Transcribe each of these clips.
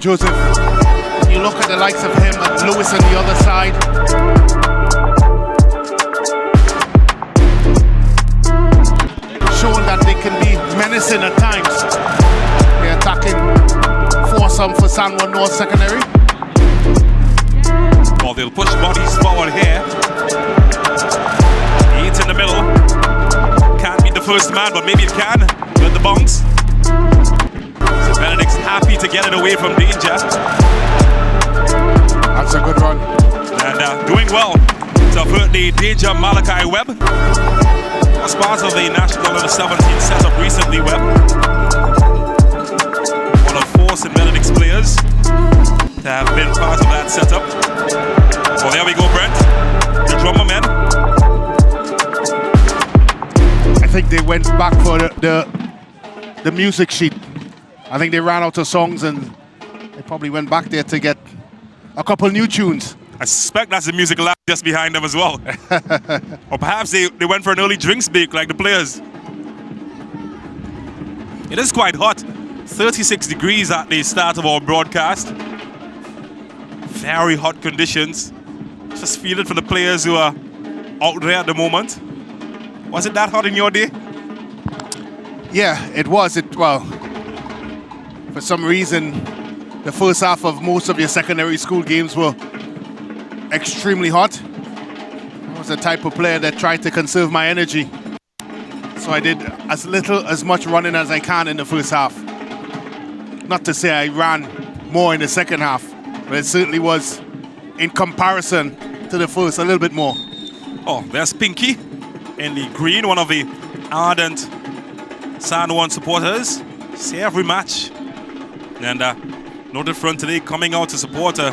Joseph, you look at the likes of him and Lewis on the other side. Showing that they can be menacing at times. They're attacking foursome for San Juan North Secondary. Well, they'll push bodies forward here. He's in the middle. Can't beat the first man, but maybe it can with the bounce. So Benedict's happy to get it away from danger. That's a good run. And doing well to avert the danger Malachi Webb. As part of the National Under 17 setup recently, Webb. One of four St. Benedict's players to have been part of that setup. Well, there we go, Brent. The drummer men. I think they went back for the music sheet. I think they ran out of songs and they probably went back there to get a couple new tunes. I suspect that's the music lab just behind them as well. Or perhaps they went for an early drinks break like the players. It is quite hot. 36 degrees at the start of our broadcast. Very hot conditions. Just feel it for the players who are out there at the moment. Was it that hot in your day? Yeah, it was. Well, for some reason, the first half of most of your secondary school games were extremely hot. I was the type of player that tried to conserve my energy. So I did as much running as I can in the first half. Not to say I ran more in the second half, but it certainly was, in comparison to the first, a little bit more. Oh, there's Pinky in the green, one of the ardent San Juan supporters. See every match. And no different today, coming out to support a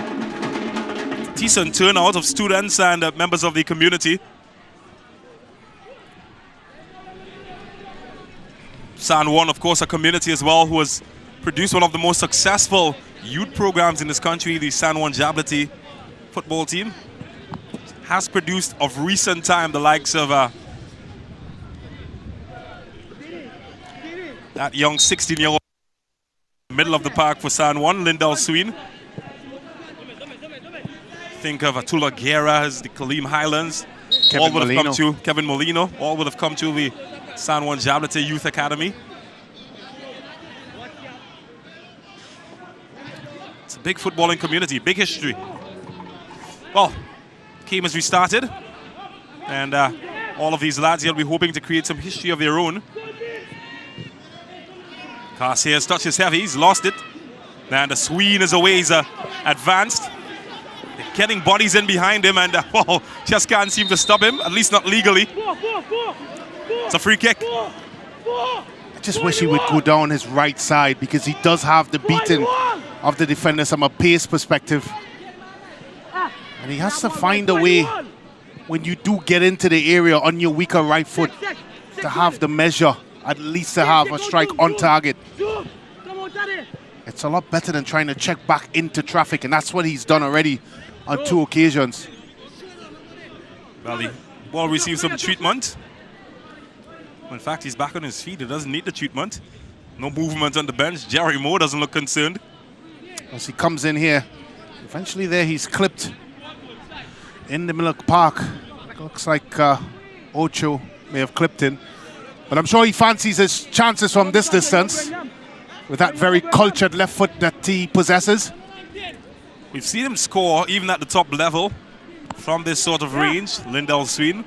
decent turnout of students and members of the community. San Juan, of course, a community as well who has produced one of the most successful youth programs in this country, the San Juan Jablati football team. Has produced of recent time the likes of that young 16-year-old middle of the park for San Juan, Lindell Sween. Think of Atula Guerra as the Kaleem Highlands. All would have come to Kevin Molino. All would have come to the San Juan Jablati Youth Academy. It's a big footballing community, big history. Well, game has restarted, and all of these lads here will be hoping to create some history of their own. Garcia's touch is heavy, he's lost it. And the Sween is away, he's advanced. They're getting bodies in behind him, and well, just can't seem to stop him, at least not legally. It's a free kick. I just wish he would go down his right side, because he does have the beating of the defenders from a pace perspective. And he has to find a way, when you do get into the area on your weaker right foot, to have the measure, at least to have a strike on target. It's a lot better than trying to check back into traffic, and that's what he's done already on 2 occasions. Well, the ball received some treatment. In fact, he's back on his feet. He doesn't need the treatment. No movement on the bench. Jerry Moore doesn't look concerned. As he comes in here, eventually there he's clipped in the middle of the park. Looks like Ocho may have clipped in. But I'm sure he fancies his chances from this distance with that very cultured left foot that he possesses. We've seen him score even at the top level from this sort of range. Lindell Sween,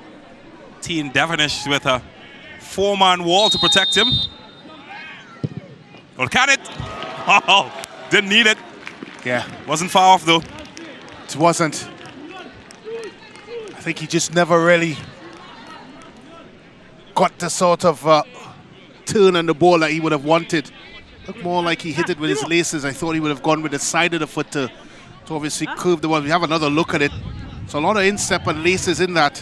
Teen Devonish with a 4-man wall to protect him. Well, can it? Oh, didn't need it. Yeah. Wasn't far off though. It wasn't. I think he just never really got the sort of turn on the ball that he would have wanted. Looked more like he hit it with his laces. I thought he would have gone with the side of the foot to obviously curve the ball. We have another look at it. So a lot of instep and laces in that,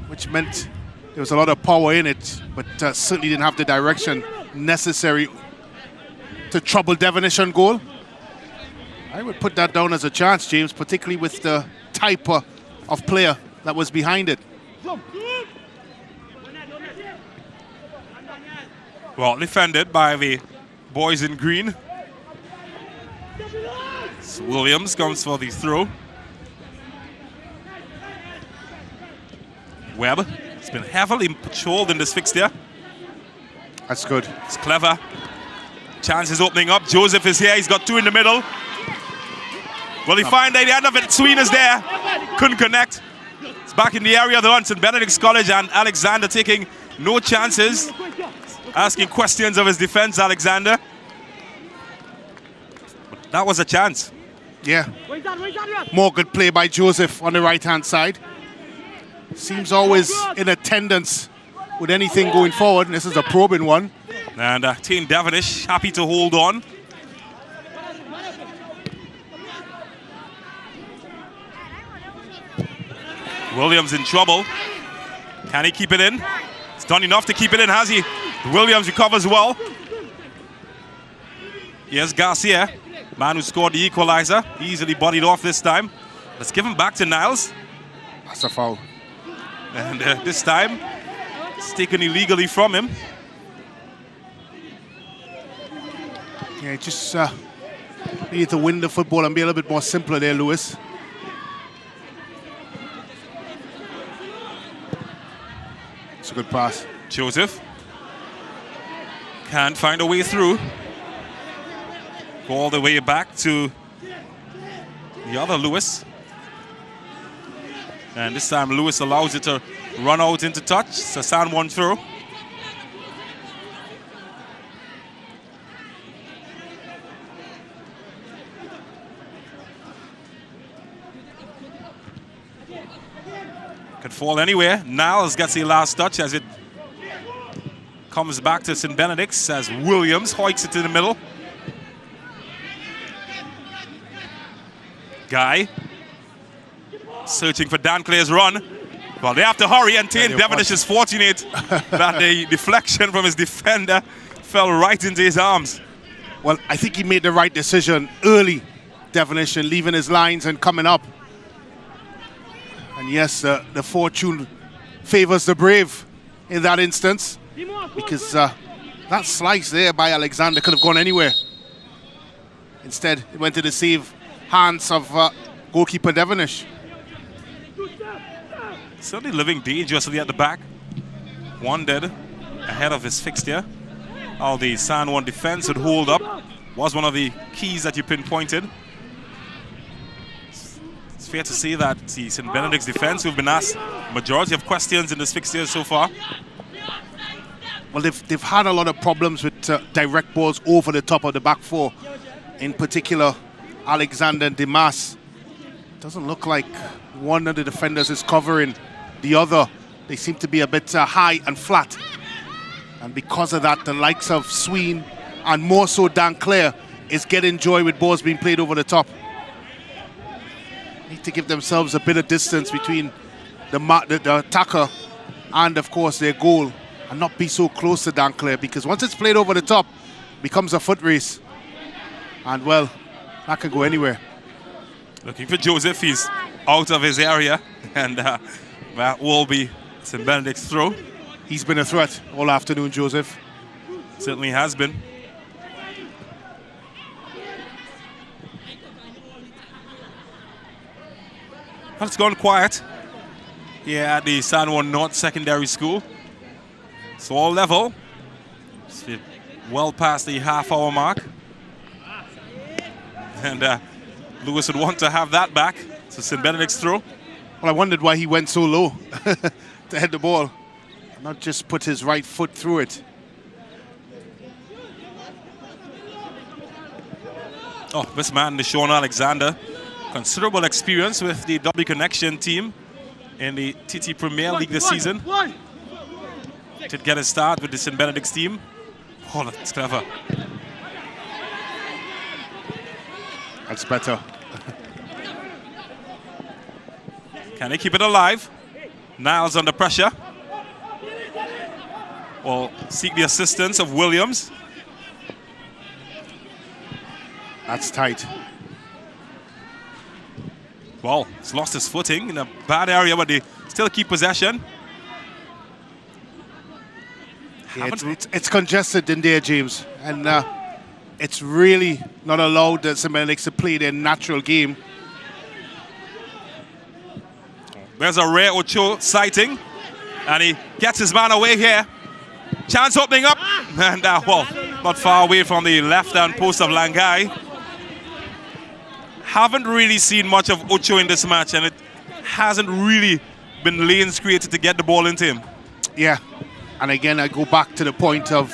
which meant there was a lot of power in it, but certainly didn't have the direction necessary to trouble Devonish on goal. I would put that down as a chance, James, particularly with the type of player that was behind it. Well defended by the boys in green. So Williams comes for the throw. Webb has been heavily patrolled in this fixture. That's good. It's clever. Chance is opening up. Joseph is here. He's got two in the middle. Will he find the end of it? Sween is there. Couldn't connect. It's back in the area though. St. Benedict's College, and Alexander taking no chances. Asking questions of his defense, Alexander. But that was a chance. Yeah. More good play by Joseph on the right-hand side. Seems always in attendance with anything going forward. This is a probing one. And Team Devonish happy to hold on. Williams in trouble. Can he keep it in? He's done enough to keep it in, has he? Williams recovers well. Here's Garcia, man who scored the equalizer. Easily bodied off this time. Let's give him back to Niles. That's a foul. And this time, it's taken illegally from him. Yeah, just need to win the football and be a little bit more simpler there, Lewis. It's a good pass. Joseph can't find a way through. Go all the way back to the other Lewis. And this time Lewis allows it to run out into touch. It's a San Juan throw. Could fall anywhere. Niles gets the last touch as it comes back to St. Benedict's as Williams hoiks it to the middle. Guy searching for Dan Clay's run. Well, they have to hurry, and Tain Devonish is fortunate that the deflection from his defender fell right into his arms. Well, I think he made the right decision early, Devonish, and leaving his lines and coming up. And yes, the fortune favors the brave in that instance, because that slice there by Alexander could have gone anywhere. Instead, it went to the safe hands of goalkeeper Devonish. Certainly living dangerously at the back. One dead ahead of his fixture. How the San Juan defense would hold up was one of the keys that you pinpointed. It's fair to say that the St. Benedict's defense, who've been asked majority of questions in this fixture so far. Well, they've had a lot of problems with direct balls over the top of the back four. In particular, Alexander and Dimas. Doesn't look like one of the defenders is covering the other. They seem to be a bit high and flat. And because of that, the likes of Sween and more so Dan Clare is getting joy with balls being played over the top. Need to give themselves a bit of distance between the attacker and, of course, their goal, and not be so close to Dan Clare, because once it's played over the top, it becomes a foot race. And, well, that can go anywhere. Looking for Joseph. He's out of his area, and that will be St. Benedict's throw. He's been a threat all afternoon, Joseph. Certainly has been. Well, it's gone quiet here at the San Juan North Secondary School. It's all level. It's well past the half-hour mark. And Lewis would want to have that back. So St. Benedict's throw. Well, I wondered why he went so low to head the ball. Not just put his right foot through it. Oh, this man, Deshaun Alexander, considerable experience with the W Connection team in the TT Premier League this season. Did get a start with the St. Benedict's team. Oh, that's clever. That's better. Can they keep it alive? Niles under pressure. Or seek the assistance of Williams. That's tight. Well, he's lost his footing in a bad area, but they still keep possession. Yeah, it's congested in there, James. And it's really not allowed the St. Benedict's to play their natural game. There's a rare Ocho sighting, and he gets his man away here. Chance opening up, and well, not far away from the left-hand post of Langai. Haven't really seen much of Ocho in this match, and it hasn't really been lanes created to get the ball into him. Yeah, and again, I go back to the point of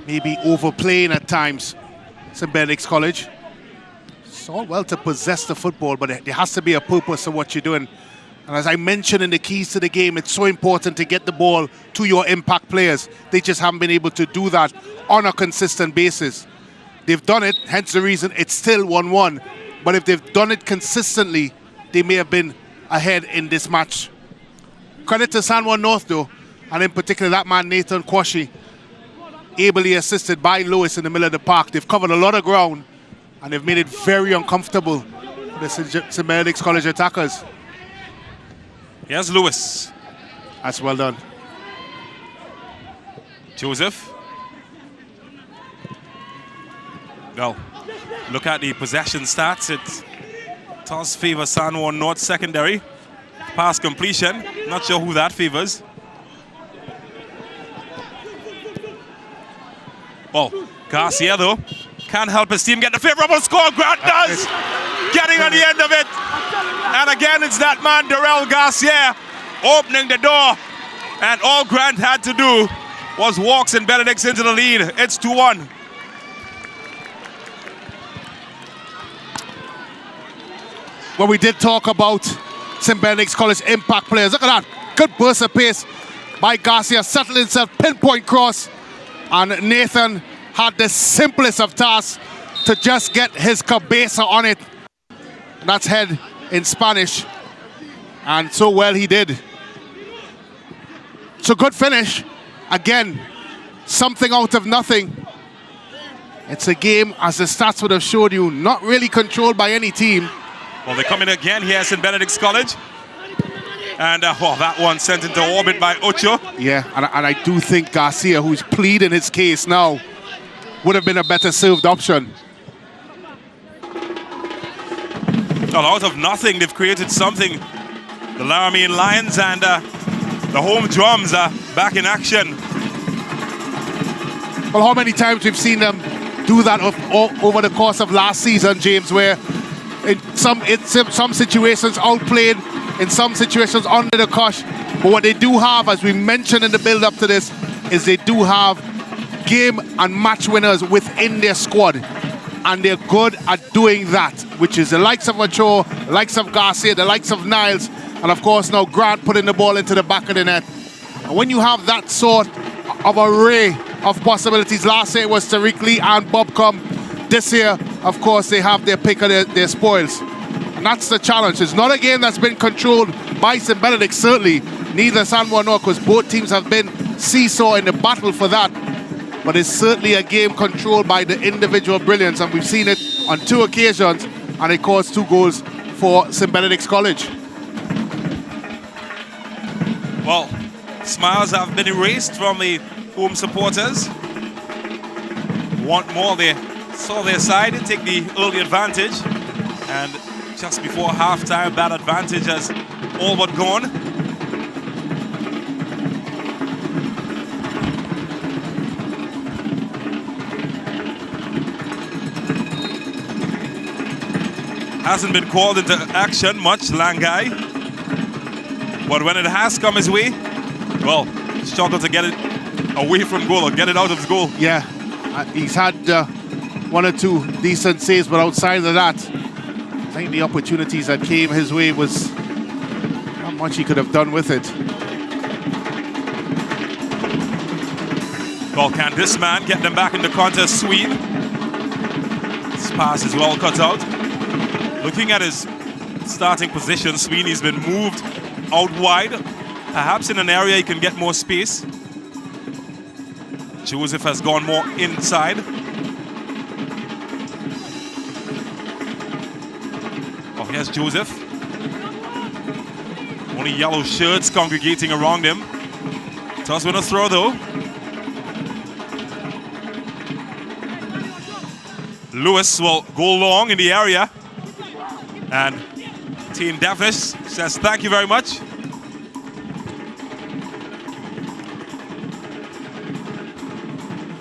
maybe overplaying at times. St. Benedict's College. It's all well to possess the football, but there has to be a purpose to what you're doing. And as I mentioned in the keys to the game, it's so important to get the ball to your impact players. They just haven't been able to do that on a consistent basis. They've done it, hence the reason it's still 1-1. But if they've done it consistently, they may have been ahead in this match. Credit to San Juan North, though, and in particular that man, Nathan Kwashi, ably assisted by Lewis in the middle of the park. They've covered a lot of ground, and they've made it very uncomfortable for the St. Benedict's College attackers. Here's Lewis. That's well done. Joseph. Well, look at the possession stats. It does favor San Juan North secondary. Pass completion. Not sure who that favors. Well, Garcia, though, can't help his team get the favorable score. Grant does! Getting on the end of it. And again, it's that man, Darrell Garcia, opening the door. And all Grant had to do was walk St. Benedict's into the lead. It's 2-1. Well, we did talk about St. Benedict's College impact players. Look at that. Good burst of pace by Garcia. Settled himself, pinpoint cross. And Nathan had the simplest of tasks to just get his cabeza on it. And that's head in Spanish. And so well he did. So good finish. Again, something out of nothing. It's a game, as the stats would have showed you, not really controlled by any team. Well, they're coming again here at St. Benedict's College. And well, that one sent into orbit by Ocho. Yeah, and I do think Garcia, who's pleading his case now, would have been a better served option. Well, out of nothing, they've created something. The Laramie Lions and the home drums are back in action. Well, how many times we've seen them do that over the course of last season, James, where in some situations outplayed, in some situations under the cosh. But what they do have, as we mentioned in the build-up to this, is they do have game and match winners within their squad. And they're good at doing that, which is the likes of Ochoa, the likes of Garcia, the likes of Niles, and of course now Grant putting the ball into the back of the net. And when you have that sort of array of possibilities, last year it was Tariq Lee and Bob Cum. This year, of course, they have their pick of their spoils. And that's the challenge. It's not a game that's been controlled by St. Benedict, certainly. Neither San Juan North, because both teams have been seesaw in the battle for that. But it's certainly a game controlled by the individual brilliance, and we've seen it on 2 occasions, and it caused 2 goals for St. Benedict's College. Well, smiles have been erased from the home supporters. Want more, they saw their side take the early advantage, and just before halftime, that advantage has all but gone. Hasn't been called into action much, Langai. But when it has come his way, well, struggled to get it away from goal or get it out of his goal. Yeah, he's had 1 or 2 decent saves, but outside of that, I think the opportunities that came his way was not much he could have done with it. Well, can this man get them back in the contest? Swede. This pass is well cut out. Looking at his starting position, Sweeney's been moved out wide, perhaps in an area he can get more space. Joseph has gone more inside. Oh, here's Joseph. Only yellow shirts congregating around him. Toss with a throw though. Lewis will go long in the area. And Team Devenish says thank you very much.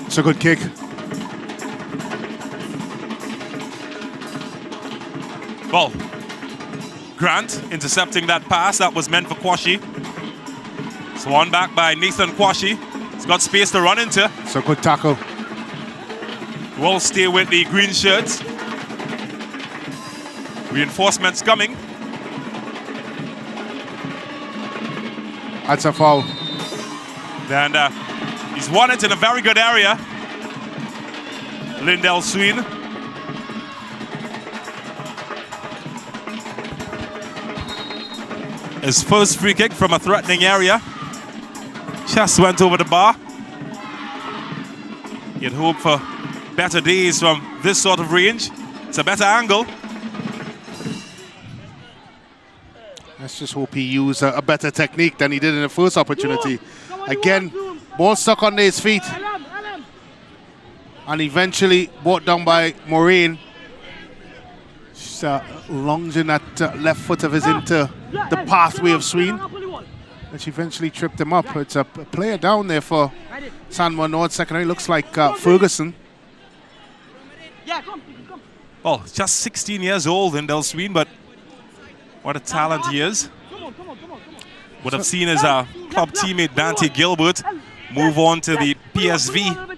It's a good kick. Well, Grant intercepting that pass that was meant for Kwashi. Swan back by Nathan Kwashi. He's got space to run into. It's a good tackle. Will stay with the green shirts. Reinforcements coming. That's a foul. And he's won it in a very good area. Lindell Sween. His first free kick from a threatening area. Just went over the bar. You'd hope for better days from this sort of range. It's a better angle. Let's just hope he used a better technique than he did in the first opportunity. Again, ball stuck under his feet. And eventually brought down by Moraine. Just lunging that left foot of his into the pathway of Sween, which eventually tripped him up. It's a player down there for San Juan North Secondary. Looks like Ferguson. Well, just 16 years old in Del Sween, but what a talent he is. Would have seen his club teammate Dante Gilbert move on to the PSV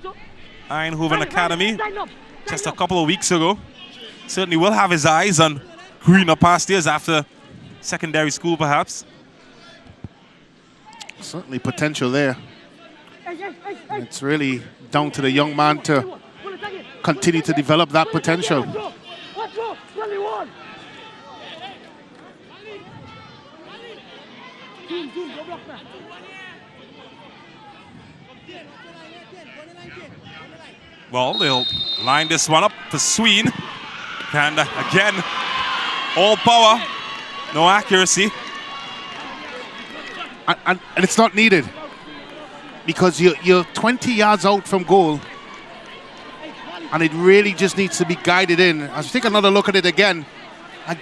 Eindhoven Academy just a couple of weeks ago. Certainly will have his eyes on greener pastures after secondary school, perhaps. Certainly potential there. And it's really down to the young man to continue to develop that potential. Well, they'll line this one up for Sween. And again, all power, no accuracy. And it's not needed, because you're 20 yards out from goal, and it really just needs to be guided in. As we take another look at it again,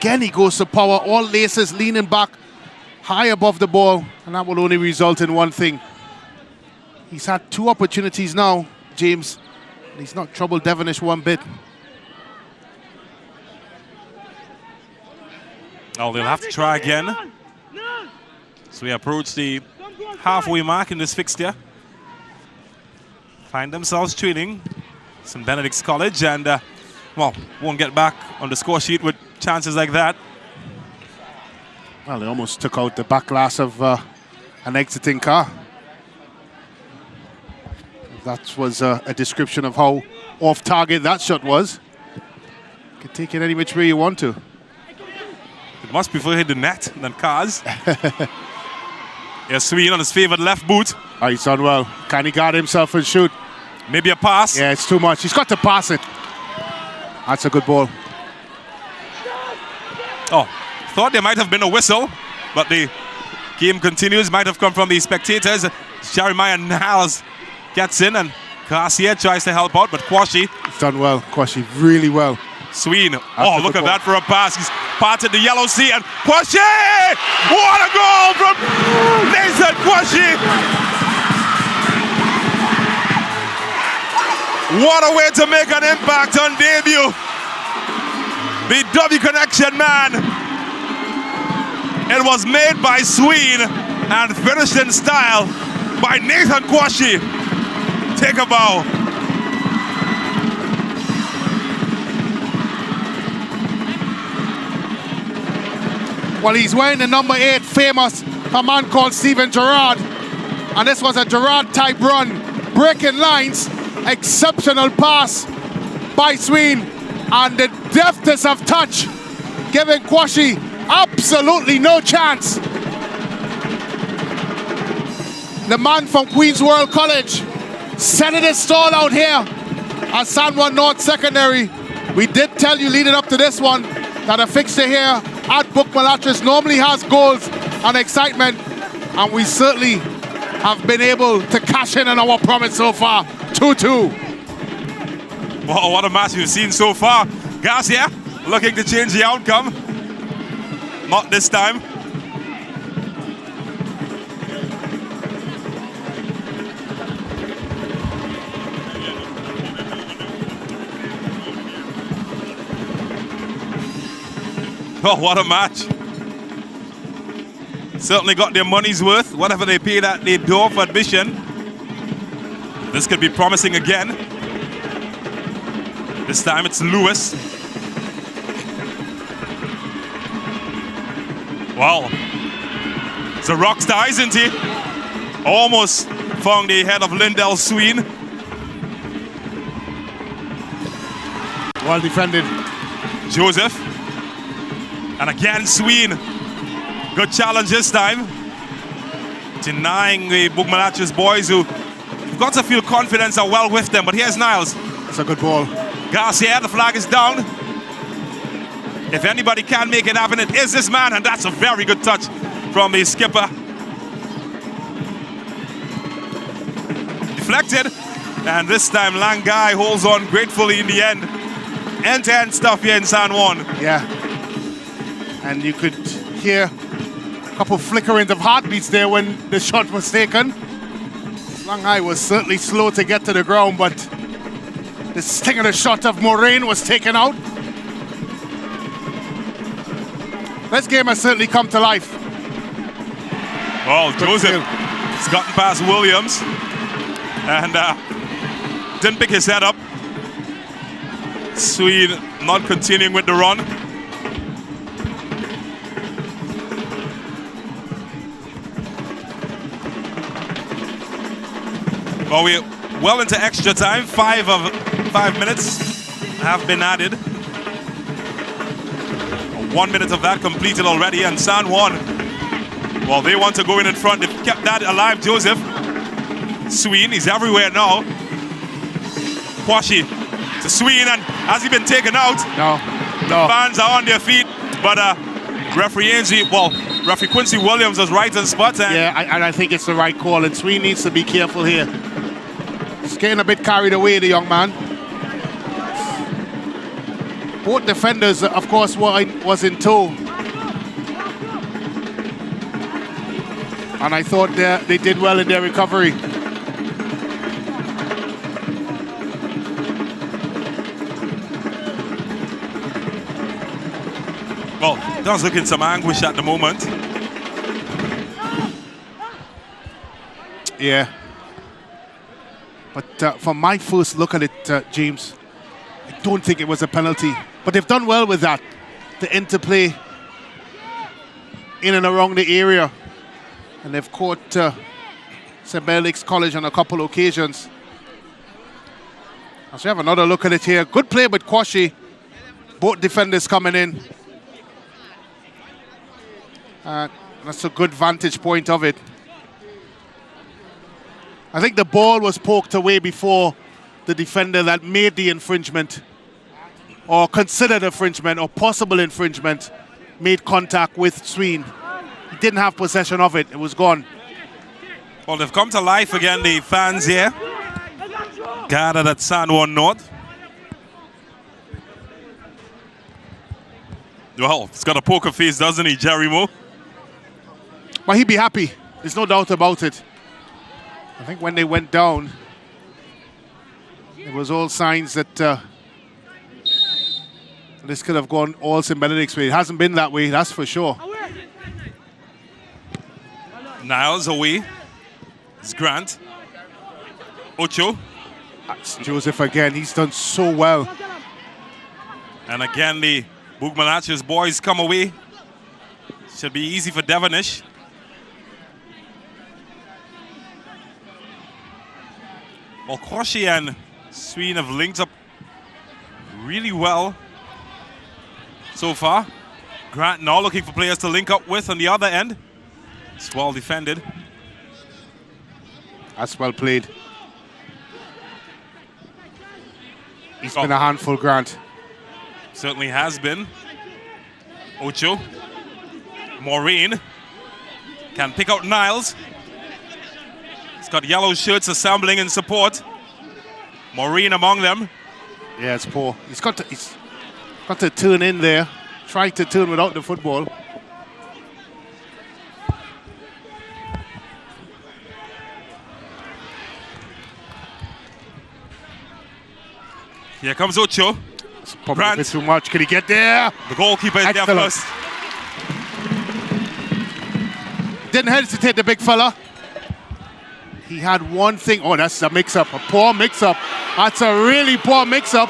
he goes to power, all laces leaning back, high above the ball, and that will only result in one thing. He's had two opportunities now, James, and he's not troubled Devenish one bit. Oh, they'll have to try again. So we approach the halfway mark in this fixture. Find themselves training St. Benedict's College, and well, won't get back on the score sheet with chances like that. Well, they almost took out the back glass of an exiting car. That was a description of how off target that shot was. You can take it any which way you want to. It must prefer hit the net than cars. Here's Sween on his favorite left boot. Oh, he's done well. Can he guard himself and shoot? Maybe a pass. Yeah, it's too much. He's got to pass it. That's a good ball. Oh, thought there might have been a whistle, but the game continues. Might have come from the spectators. Jeremiah Niles gets in, and Garcia tries to help out, but Kwashi. He's done well. Kwashi really well. Sween. Oh, look at that for a pass. He's parted the yellow sea, and Kwashi! What a goal from Nathan Kwashi! What a way to make an impact on debut. The W Connection man. It was made by Sween and finished in style by Nathan Kwashi. Take a bow. Well, he's wearing the number 8, famous, a man called Steven Gerrard. And this was a Gerrard-type run, breaking lines, exceptional pass by Sween, and the deftness of touch, giving Kwashi absolutely no chance. The man from Queen's World College setting his stall out here at San Juan North Secondary. We did tell you leading up to this one that a fixture here at Book Malatris normally has goals and excitement, and we certainly have been able to cash in on our promise so far. 2-2. Wow, what a match we've seen so far. Garcia looking to change the outcome. Not this time. Oh, what a match. Certainly got their money's worth. Whatever they paid at the door for admission. This could be promising again. This time it's Lewis. Wow. It's a rock star, isn't he? Almost found the head of Lindell Sween. Well defended. Joseph. And again, Sween. Good challenge this time. Denying the Bugmalachis boys who got to feel confidence are well with them. But here's Niles. It's a good ball. Garcia, the flag is down. If anybody can make it happen, it is this man. And that's a very good touch from the skipper. Deflected. And this time, Langai holds on gratefully in the end. End-to-end stuff here in San Juan. Yeah. And you could hear a couple flickerings of heartbeats there when the shot was taken. Langai was certainly slow to get to the ground, but the stinger shot of Moraine was taken out. This game has certainly come to life. Oh, Joseph has gotten past Williams and didn't pick his head up. Swede not continuing with the run. Well, we're well into extra time. 5 of 5 minutes have been added. 1 minute of that completed already, and San Juan, well, they want to go in front. They've kept that alive. Joseph Sween, he's everywhere now. Kwashi to Sween, and has he been taken out? No. The fans are on their feet, but referee Quincy Williams was right on spot. And yeah, I think it's the right call, and Sween needs to be careful here. He's getting a bit carried away, the young man. Both defenders, of course, was in tow. And I thought they did well in their recovery. Well, does look in some anguish at the moment. Yeah. But from my first look at it, James, I don't think it was a penalty. But they've done well with that, the interplay in and around the area. And they've caught St. Benedict's College on a couple of occasions. As we have another look at it here. Good play with Kwashi. Both defenders coming in. That's a good vantage point of it. I think the ball was poked away before the defender that made the infringement, or considered infringement, or possible infringement, made contact with Sween. He didn't have possession of it. It was gone. Well, they've come to life again, the fans here. Gathered at San Juan North. Well, he's got a poker face, doesn't he, Jerry Moe? But he'd be happy. There's no doubt about it. I think when they went down, it was all signs that this could have gone all St. Benedict's way. It hasn't been that way, that's for sure. Niles away. It's Grant. Ocho. That's Joseph again. He's done so well. And again, the Bugmalachis boys come away. Should be easy for Devonish. Well, Kwashi and Sween have linked up really well so far. Grant now looking for players to link up with on the other end. It's well defended. That's well played. He's been a handful, Grant. Certainly has been. Ocho. Maureen can pick out Niles. He's got yellow shirts assembling in support. Maureen among them. Yeah, it's poor. He's got to turn in there. Trying to turn without the football. Here comes Ocho. Probably a bit too much. Can he get there? The goalkeeper is there Excellent. first. Didn't hesitate, the big fella. He had one thing. Oh, that's a mix-up. A poor mix-up. That's a really poor mix-up.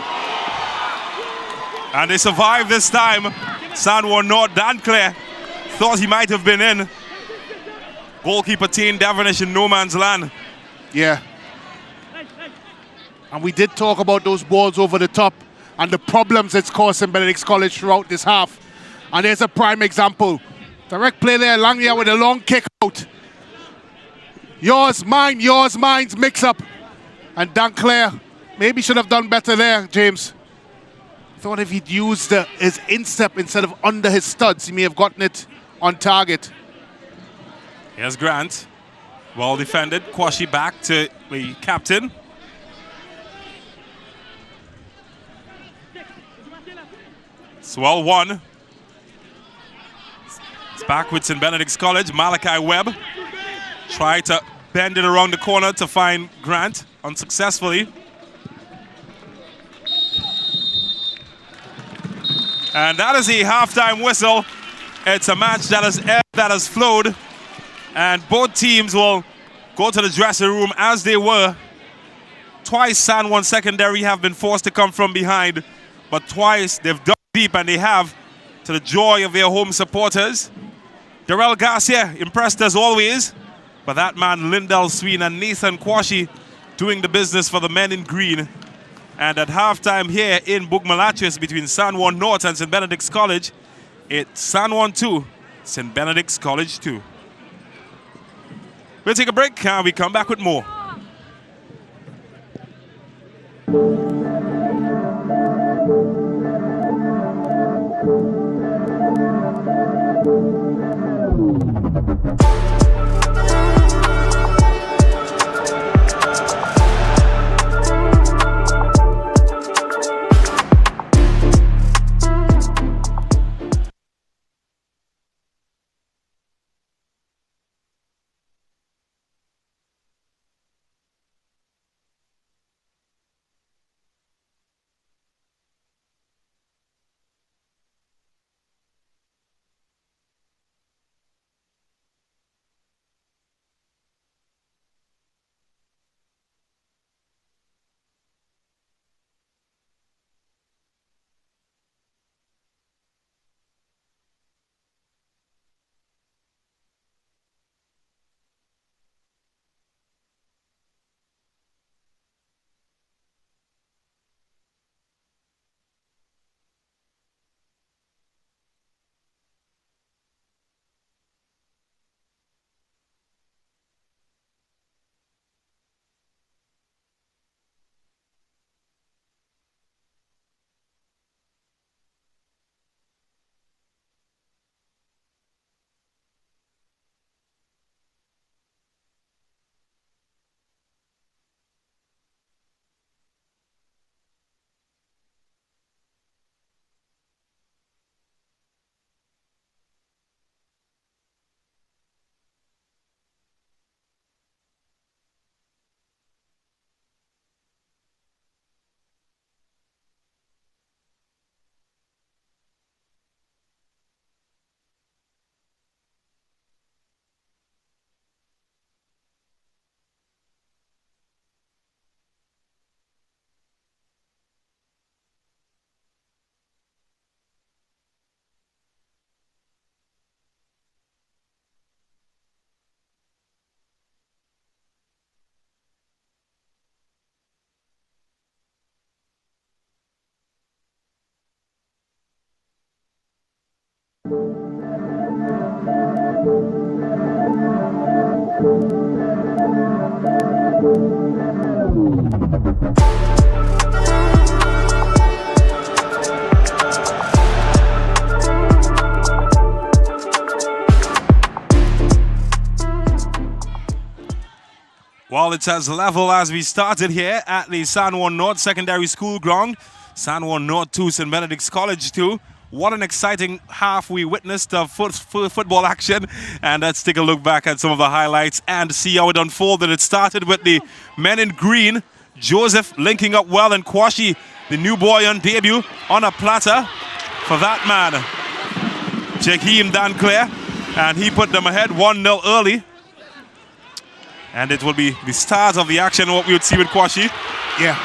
And they survived this time. San Juan North, Dan Clare thought he might have been in. Goalkeeper Teen Devonish in no man's land. Yeah. And we did talk about those balls over the top and the problems it's causing Benedict College throughout this half. And there's a prime example. Direct play there, Langlia with a long kick out. Yours, mine's mix-up. And Dan Clare maybe should have done better there, James. Thought if he'd used his instep instead of under his studs, he may have gotten it on target. Here's Grant. Well defended. Kwashi back to the captain. It's well won. It's backwards in Benedict's College. Malachi Webb tried to bend it around the corner to find Grant unsuccessfully. And that is a halftime whistle. It's a match that has flowed. And both teams will go to the dressing room as they were. Twice San Juan Secondary have been forced to come from behind. But twice they've dug deep, and they have, to the joy of their home supporters. Darrell Garcia impressed as always. But that man, Lindell Sween and Nathan Kwashi doing the business for the men in green. And at halftime here in Bugmalachis between San Juan North and St. Benedict's College, it's San Juan 2, St. Benedict's College 2. We'll take a break and we come back with more. Well, it's as level as we started here at the San Juan North Secondary School ground. San Juan North 2, St. Benedict's College 2. What an exciting half we witnessed of football action. And let's take a look back at some of the highlights and see how it unfolded. It started with the men in green. Joseph linking up well, and Kwashi, the new boy on debut, on a platter for that man, Jaheim Danclair. And he put them ahead 1-0 early. And it will be the start of the action, what we would see with Kwashi. Yeah.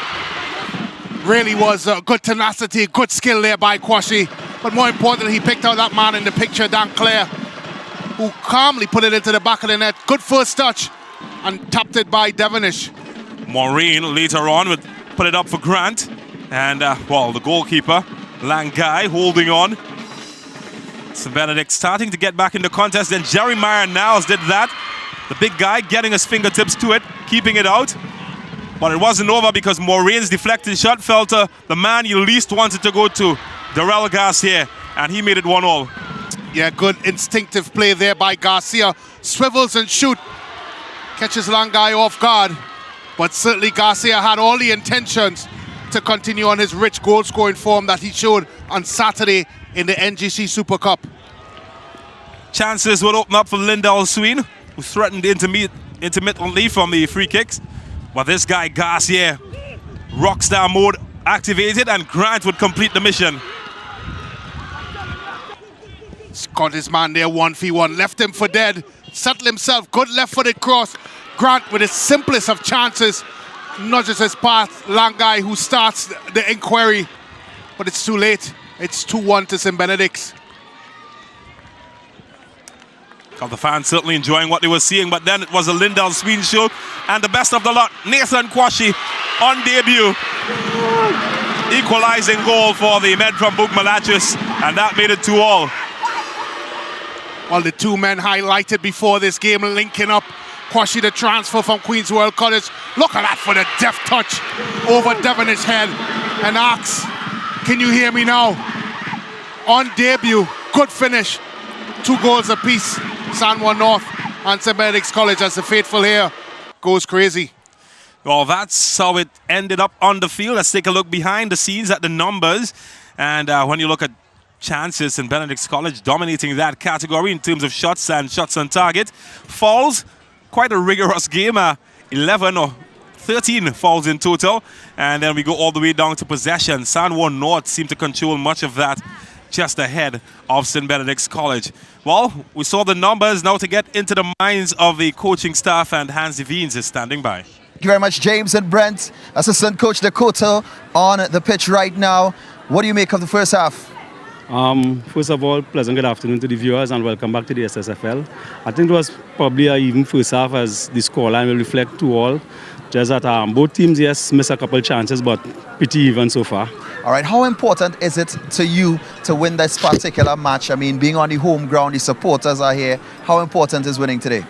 Really was good tenacity, good skill there by Kwashi. But more importantly, he picked out that man in the picture, Danclair, who calmly put it into the back of the net. Good first touch and tapped it by Devonish. Maureen later on would put it up for Grant. And, well, the goalkeeper, Langai, holding on. St. Benedict starting to get back in the contest. Then Jeremiah Niles did that. The big guy getting his fingertips to it, keeping it out. But it wasn't over because Maureen's deflected shot fell to the man you least wanted to go to, Darrell Garcia, and he made it 1-1. Yeah, good instinctive play there by Garcia. Swivels and shoot. Catches Langai off guard. But certainly Garcia had all the intentions to continue on his rich goal-scoring form that he showed on Saturday in the NGC Super Cup. Chances will open up for Lyndall Sween, who threatened intermittently from the free kicks. But this guy, Garcia, rockstar mode activated, and Grant would complete the mission. Got his man there 1v1, left him for dead, settled himself, good left-footed cross. Grant with his simplest of chances nudges his path. Langai who starts the inquiry, but it's too late. It's 2-1 to St. Benedict's. The fans certainly enjoying what they were seeing, but then it was a Lyndall Sween show, and the best of the lot, Nathan Kwashi on debut. Equalizing goal for the men from Bugmalachis, and that made it 2-2. Well, the two men highlighted before this game linking up. Kwashi, the transfer from Queen's World College. Look at that for the deft touch over Devonish's head. And asks, can you hear me now? On debut, good finish. 2 goals apiece. San Juan North and St. Benedict's College, as the faithful here goes crazy. Well, that's how it ended up on the field. Let's take a look behind the scenes at the numbers. And when you look at chances, St. Benedict's College dominating that category in terms of shots and shots on target. Fouls, quite a rigorous game. 11 or 13 fouls in total. And then we go all the way down to possession. San Juan North seemed to control much of that, just ahead of St. Benedict's College. Well, we saw the numbers. Now to get into the minds of the coaching staff, and Hans Devines is standing by. Thank you very much, James and Brent. Assistant Coach Dakota on the pitch right now. What do you make of the first half? First of all, pleasant good afternoon to the viewers and welcome back to the SSFL. I think it was probably an even first half, as the scoreline will reflect 2-2. Just that both teams, yes, missed a couple chances, but pretty even so far. All right, how important is it to you to win this particular match? I mean, being on the home ground, the supporters are here. How important is winning today?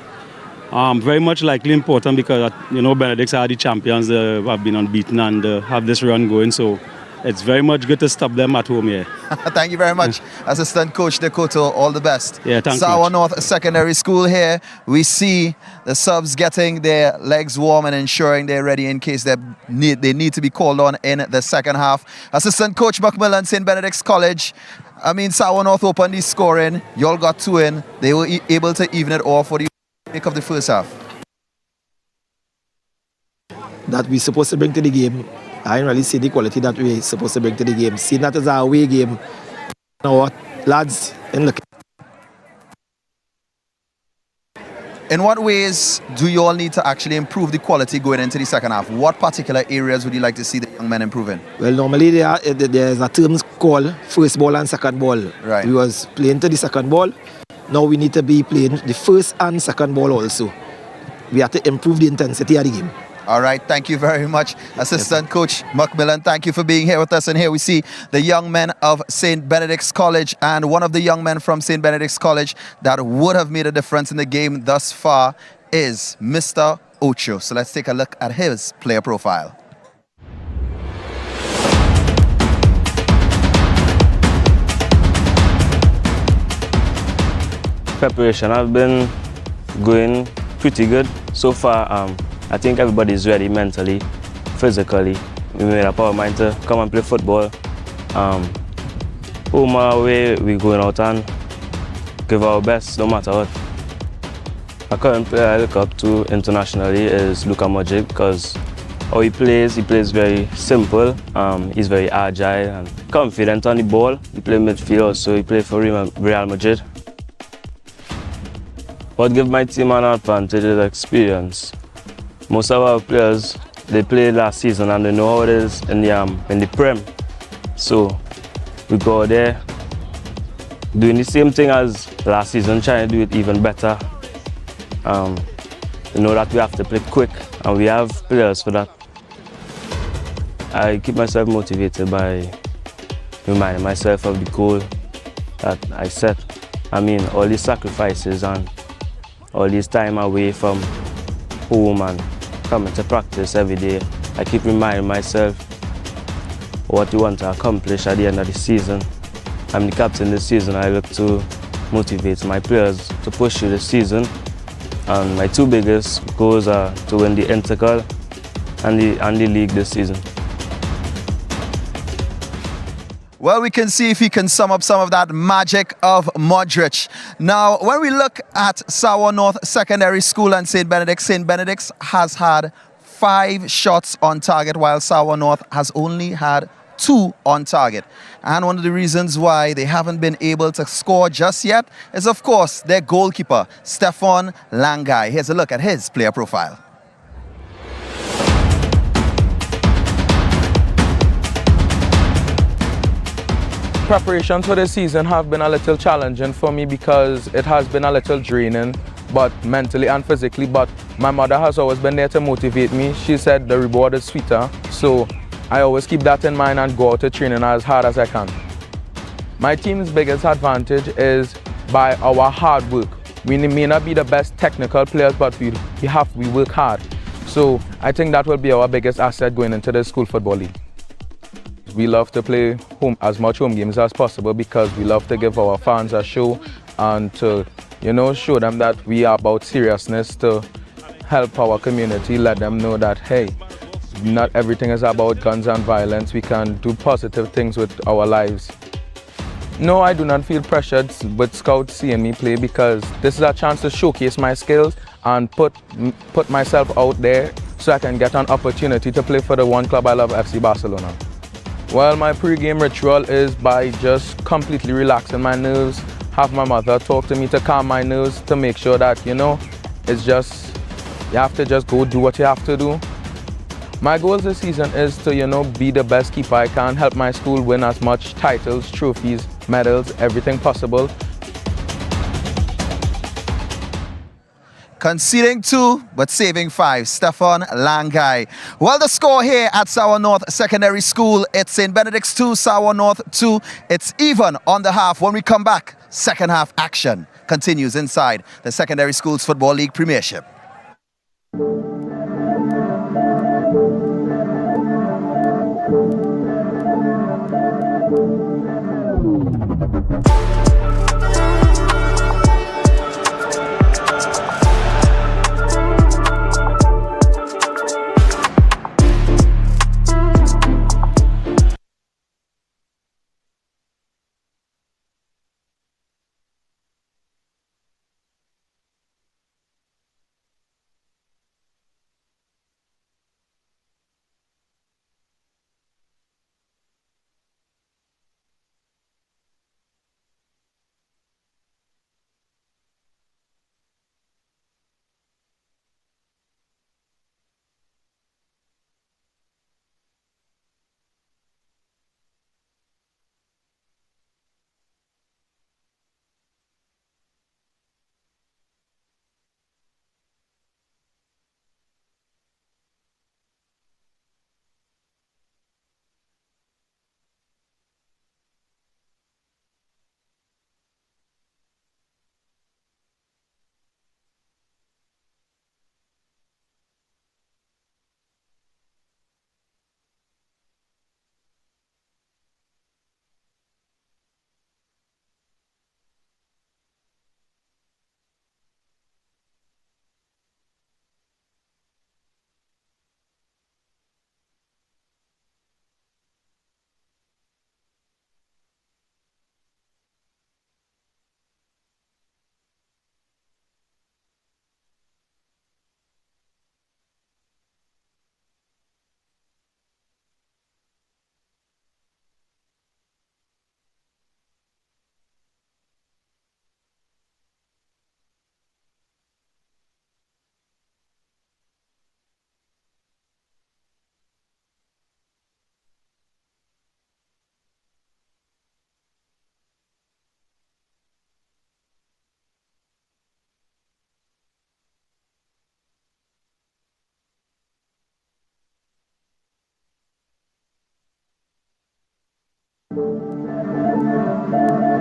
Very much likely important because, you know, Benedicts are the champions, have been unbeaten and have this run going. So it's very much good to stop them at home here. Thank you very much, Assistant Coach Dakota. All the best. Yeah, thank you. San Juan North Secondary School here. We see the subs getting their legs warm and ensuring they're ready in case they need to be called on in the second half. Assistant Coach Macmillan, St. Benedict's College. I mean, San Juan North opened the scoring. You all got 2 in. They were able to even it off for the make of the first half. That we're supposed to bring to the game. I didn't really see the quality that we're supposed to bring to the game. Seeing that as our away game, you know what, lads, in what ways do you all need to actually improve the quality going into the second half? What particular areas would you like to see the young men improving? Well, normally there's a term called first ball and second ball. Right. We was playing to the second ball. Now we need to be playing the first and second ball also. We have to improve the intensity of the game. All right, thank you very much, Assistant Coach Macmillan. Thank you for being here with us. And here we see the young men of St. Benedict's College, and one of the young men from St. Benedict's College that would have made a difference in the game thus far is Mr. Ocho. So let's take a look at his player profile. Preparation has been going pretty good so far. I think everybody's ready mentally, physically. we made up our mind to come and play football. Home or away, we going out and give our best no matter what. A current player I look up to internationally is Luka Modric because how he plays very simple. He's very agile and confident on the ball. He plays midfield also, he plays for Real Madrid. What gives my team an advantage is experience. Most of our players, they played last season and they know how it is in the Prem. So we go there doing the same thing as last season, trying to do it even better. You know that we have to play quick and we have players for that. I keep myself motivated by reminding myself of the goal that I set. I mean, all these sacrifices and all this time away from home and coming to practice every day. I keep reminding myself what you want to accomplish at the end of the season. I'm the captain this season. I look to motivate my players to push through the season. And my two biggest goals are to win the Intercal and the league this season. Well, we can see if he can sum up some of that magic of Modric. Now, when we look at Sour North Secondary School and St. Benedict's has had 5 shots on target, while Sour North has only had 2 on target. And one of the reasons why they haven't been able to score just yet is, of course, their goalkeeper, Stefan Langai. Here's a look at his player profile. Preparations for this season have been a little challenging for me because it has been a little draining, but mentally and physically. But my mother has always been there to motivate me. She said the reward is sweeter, so I always keep that in mind and go out to training as hard as I can. My team's biggest advantage is by our hard work. We may not be the best technical players, but we work hard. So I think that will be our biggest asset going into the school football league. We love to play as much home games as possible because we love to give our fans a show and to, show them that we are about seriousness to help our community, let them know that, hey, not everything is about guns and violence. We can do positive things with our lives. No, I do not feel pressured with scouts seeing me play because this is a chance to showcase my skills and put myself out there so I can get an opportunity to play for the one club I love, FC Barcelona. Well, my pre-game ritual is by just completely relaxing my nerves, have my mother talk to me to calm my nerves, to make sure that, it's just, you have to just go do what you have to do. My goals this season is to, be the best keeper I can, help my school win as much titles, trophies, medals, everything possible. Conceding 2, but saving 5, Stefan Langai. Well, the score here at Sour North Secondary School, it's St. Benedict's 2, Sour North 2. It's even on the half. When we come back, second half action continues inside the Secondary Schools Football League Premiership.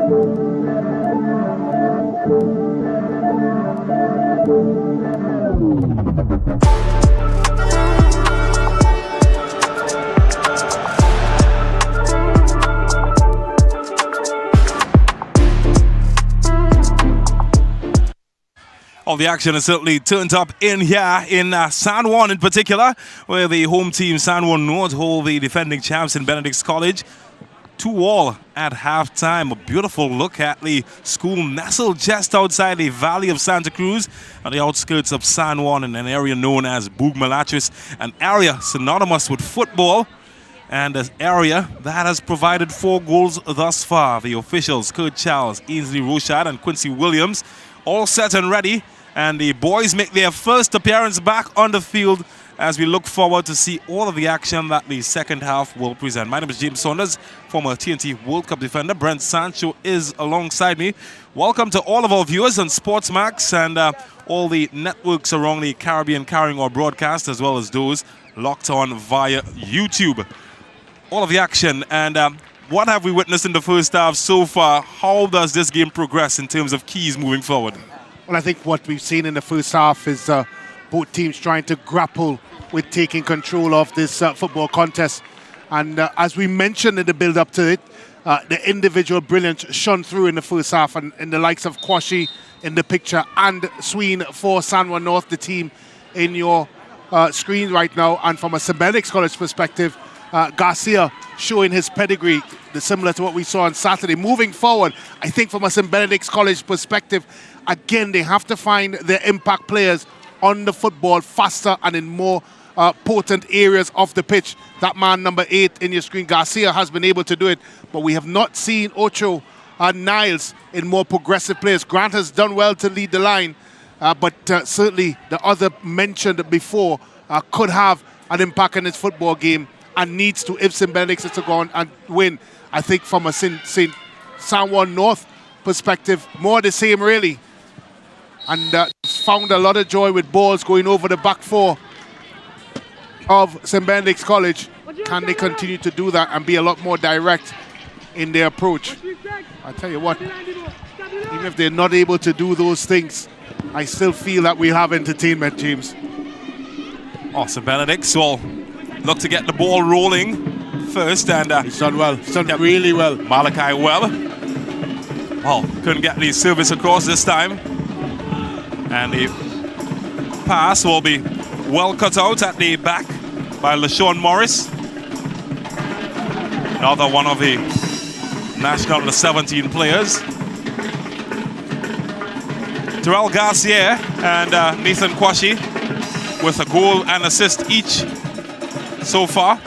All the action is certainly turned up in here in San Juan in particular, where the home team San Juan North hold the defending champs in Benedict College 2-2 at halftime. A beautiful look at the school nestled just outside the Valley of Santa Cruz on the outskirts of San Juan in an area known as Bougmalatris, an area synonymous with football and an area that has provided 4 goals thus far. The officials, Kurt Charles, Ainsley Rochard and Quincy Williams, all set and ready. And the boys make their first appearance back on the field as we look forward to see all of the action that the second half will present. My name is James Saunders, former TNT World Cup defender. Brent Sancho is alongside me. Welcome to all of our viewers on SportsMax and all the networks around the Caribbean carrying our broadcast, as well as those locked on via YouTube. All of the action and what have we witnessed in the first half so far? How does this game progress in terms of keys moving forward? Well, I think what we've seen in the first half is both teams trying to grapple with taking control of this football contest. And as we mentioned in the build-up to it, the individual brilliance shone through in the first half, and in the likes of Kwashi in the picture and Sween for San Juan North, the team in your screen right now. And from a St. Benedict's College perspective, Garcia showing his pedigree, similar to what we saw on Saturday. Moving forward, I think from a St. Benedict's College perspective, again, they have to find their impact players on the football faster and in more potent areas of the pitch. That man number 8 in your screen, Garcia, has been able to do it, but we have not seen Ocho and Niles in more progressive players. Grant has done well to lead the line, but certainly the other mentioned before could have an impact in this football game and needs to, if St. Benedict's is to go on and win. I think from a San Juan North perspective, more the same really. And found a lot of joy with balls going over the back 4 of St. Benedict's College. Can they continue to do that and be a lot more direct in their approach? I tell you what, even if they're not able to do those things, I still feel that we have entertainment, James. St. Benedict's will look to get the ball rolling first, and he's done well. He's done really well. Malachi Webb. Well, couldn't get the service across this time. And the pass will be well cut out at the back by LaShawn Morris. Another one of the national under 17 players. Terrell Garcia and Nathan Kwashi with a goal and assist each so far.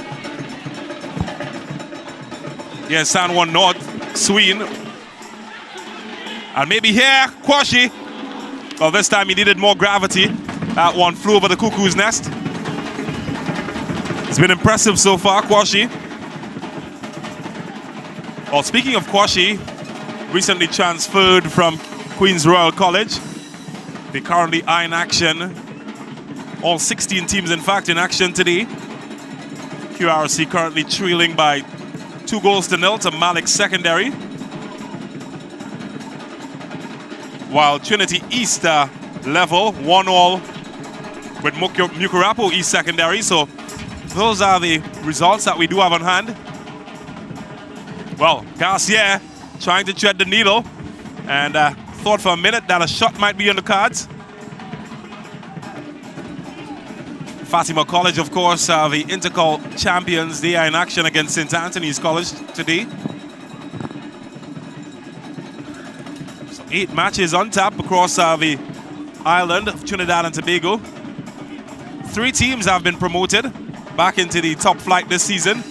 Yes, San Juan North, Sween. And maybe here, Kwashi. Well, this time he needed more gravity. That one flew over the cuckoo's nest. It's been impressive so far, Kwashi. Well, speaking of Kwashi, recently transferred from Queen's Royal College. They currently are in action. All 16 teams, in fact, in action today. QRC currently trailing by 2-0 to Malik Secondary. While Trinity East level 1-1 with Mukurapo East Secondary. So those are the results that we do have on hand. Well, Garcia trying to thread the needle and thought for a minute that a shot might be on the cards. Fatima College, of course, the Intercol champions. They are in action against St. Anthony's College today. 8 matches on tap across the island of Trinidad and Tobago. 3 teams have been promoted back into the top flight this season.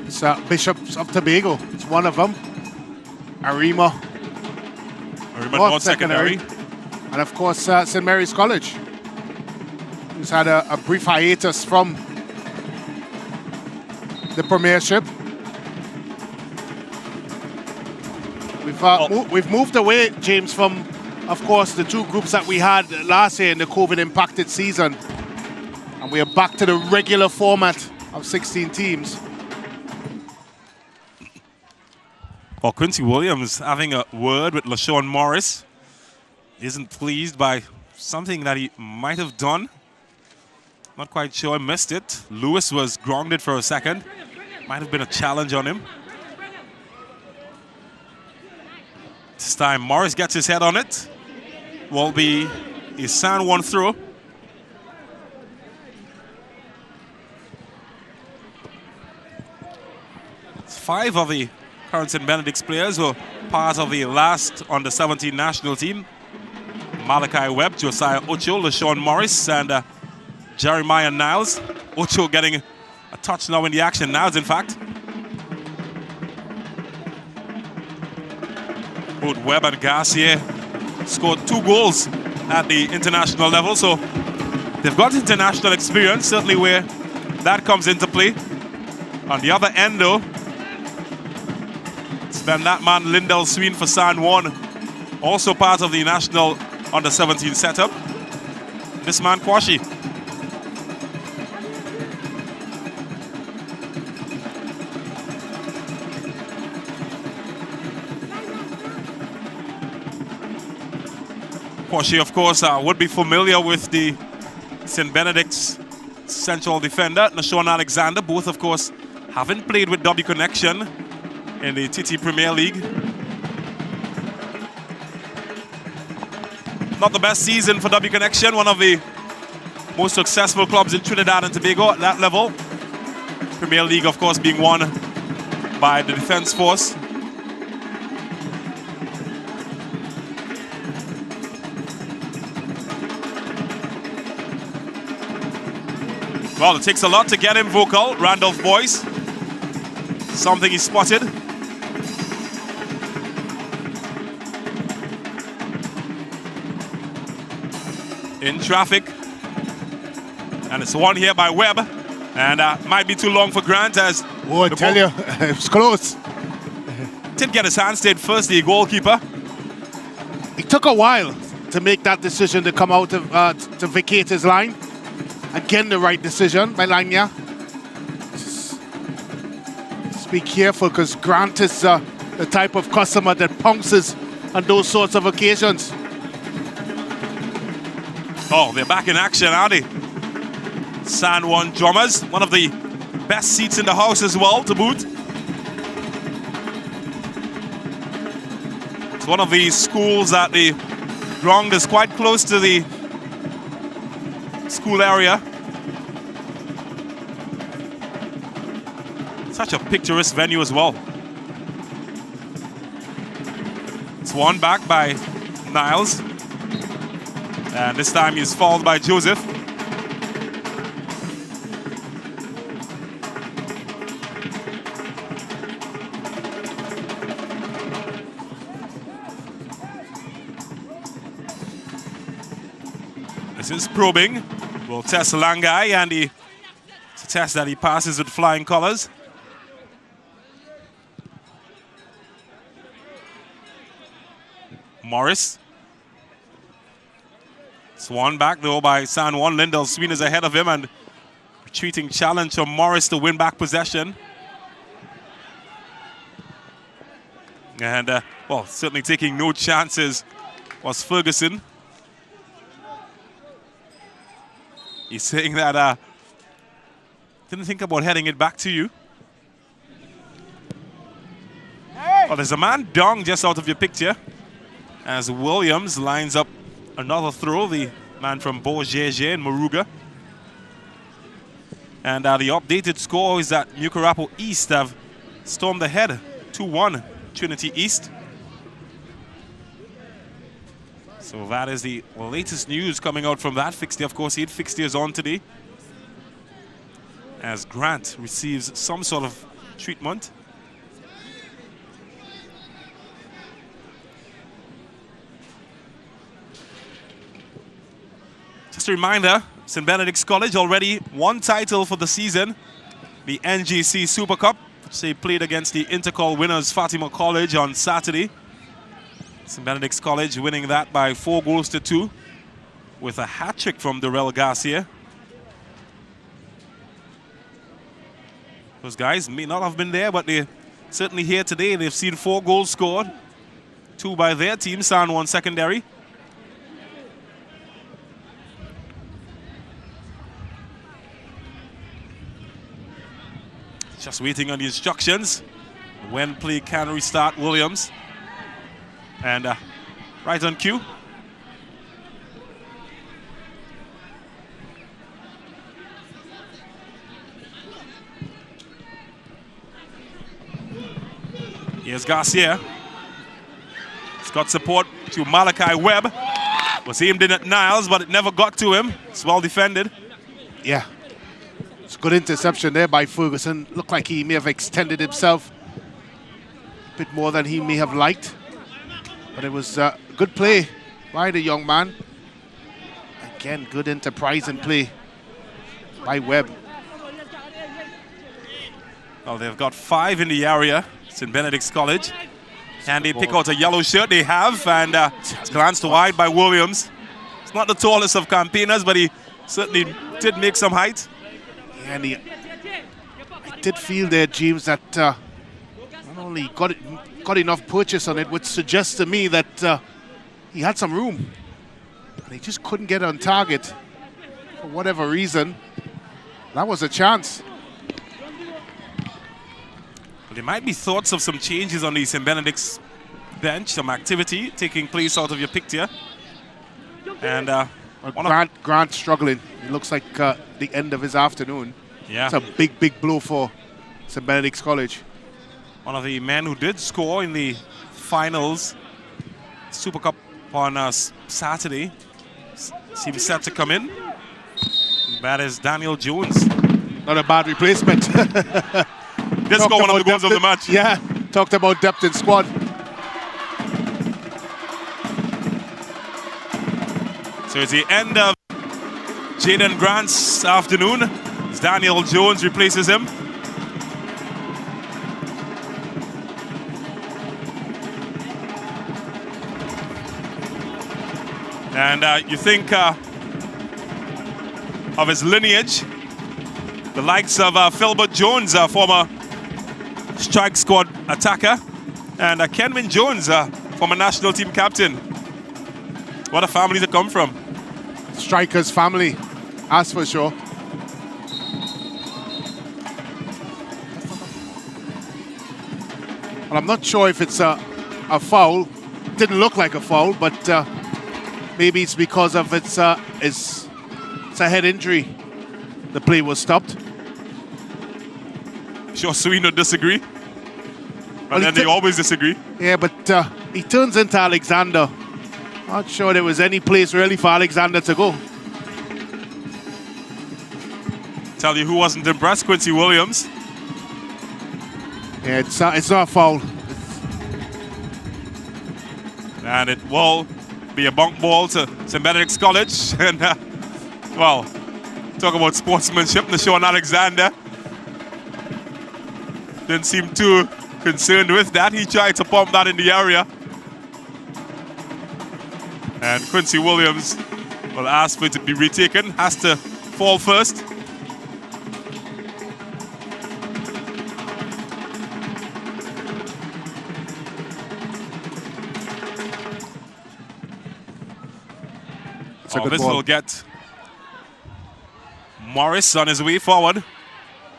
It's Bishops of Tobago. It's one of them. Arima North Secondary. And of course, St. Mary's College, who's had a brief hiatus from the Premiership. We've moved away, James, from, of course, the 2 groups that we had last year in the COVID-impacted season. And we are back to the regular format of 16 teams. Well, Quincy Williams having a word with LaShawn Morris. Isn't pleased by something that he might have done. Not quite sure, missed it. Lewis was grounded for a second. Might have been a challenge on him. This time Morris gets his head on it. Will be a San Juan throw. Five of the current St. Benedict's players were part of the last under-17 national team. Malachi Webb, Josiah Ocho, LaShawn Morris, and Jeremiah Niles. Ocho getting a touch now in the action. Niles, in fact. Both Webb and Garcia scored 2 goals at the international level, so they've got international experience, certainly where that comes into play. On the other end, though, it's been that man Lindell Sween for San Juan, also part of the national under-17 setup. This man Kwashi. Kwashi, of course, would be familiar with the St. Benedict's central defender, Nashawn Alexander. Both, of course, haven't played with W Connection in the TT Premier League. Not the best season for W Connection, one of the most successful clubs in Trinidad and Tobago at that level. Premier League, of course, being won by the Defense Force. Well, it takes a lot to get him vocal. Randolph Boyce. Something he spotted. In traffic. And it's one here by Webb. And might be too long for Grant as... Oh, I tell you, it was close. Did get his hand stayed first, the goalkeeper. It took a while to make that decision to come out to vacate his line. Again, the right decision by Lanya. Just be careful, because Grant is the type of customer that pounces on those sorts of occasions. Oh, they're back in action, aren't they? San Juan Drummers, one of the best seats in the house as well, to boot. It's one of these schools that the ground is quite close to the school area. Such a picturesque venue as well. It's won back by Niles. And this time he's fouled by Joseph. This is probing. We'll test Langai, and it's a test that he passes with flying colors. Morris. It's won back though by San Juan. Lindell Sween is ahead of him, and retreating challenge from Morris to win back possession. And, well, certainly taking no chances was Ferguson. He's saying that, didn't think about heading it back to you. Hey. Well, there's a man down just out of your picture as Williams lines up another throw, the man from Beaugé in Moruga. And the updated score is that Mucurapo East have stormed ahead 2-1 Trinity East. So that is the latest news coming out from that fixture. Of course, 8 fixtures on today, as Grant receives some sort of treatment. Just a reminder, St. Benedict's College already one title for the season, the NGC Super Cup, which they played against the Intercol winners Fatima College on Saturday. St. Benedict's College winning that by 4-2 with a hat-trick from Darrell Garcia. Those guys may not have been there, but they certainly here today, they've seen 4 goals scored, 2 by their team, San Juan secondary. Just waiting on the instructions when play can restart. Williams. And right on cue. Here's Garcia. He's got support to Malachi Webb. Was aimed in at Niles, but it never got to him. It's well defended. Yeah. It's a good interception there by Ferguson. Looked like he may have extended himself a bit more than he may have liked. But it was a good play by the young man. Again, good enterprise and play by Webb. Well, they've got 5 in the area. It's in Benedict's College. And they pick out a yellow shirt they have, and it's glanced wide by Williams. It's not the tallest of campaigners, but he certainly did make some height. Yeah, and I did feel there, James, that not only got enough purchase on it, which suggests to me that he had some room. And he just couldn't get on target for whatever reason. That was a chance. Well, there might be thoughts of some changes on the St. Benedict's bench, some activity taking place out of your picture. And Grant struggling. It looks like the end of his afternoon. Yeah. It's a big, big blow for St. Benedict's College. One of the men who did score in the finals Super Cup on Saturday seems set to come in. That is Daniel Jones. Not a bad replacement. This got one of the goals of the match. Yeah, talked about depth in squad. So it's the end of Jaden Grant's afternoon. As Daniel Jones replaces him. And you think of his lineage, the likes of Philbert Jones, former strike squad attacker, and Kenvin Jones, former national team captain. What a family to come from. Strikers family, that's for sure. Well, I'm not sure if it's a foul. Didn't look like a foul, but maybe it's because of it's a head injury. The play was stopped. Sure, Sweeney disagree. But Well, then they always disagree. Yeah, but he turns into Alexander. Not sure there was any place really for Alexander to go. Tell you who wasn't impressed, Quincy Williams. Yeah, it's not a foul. And it will be a bunk ball to St. Benedict's College. And, well, talk about sportsmanship. Nashawn Alexander didn't seem too concerned with that. He tried to pump that in the area. And Quincy Williams will ask for it to be retaken. Has to fall first. This will get Morris on his way forward.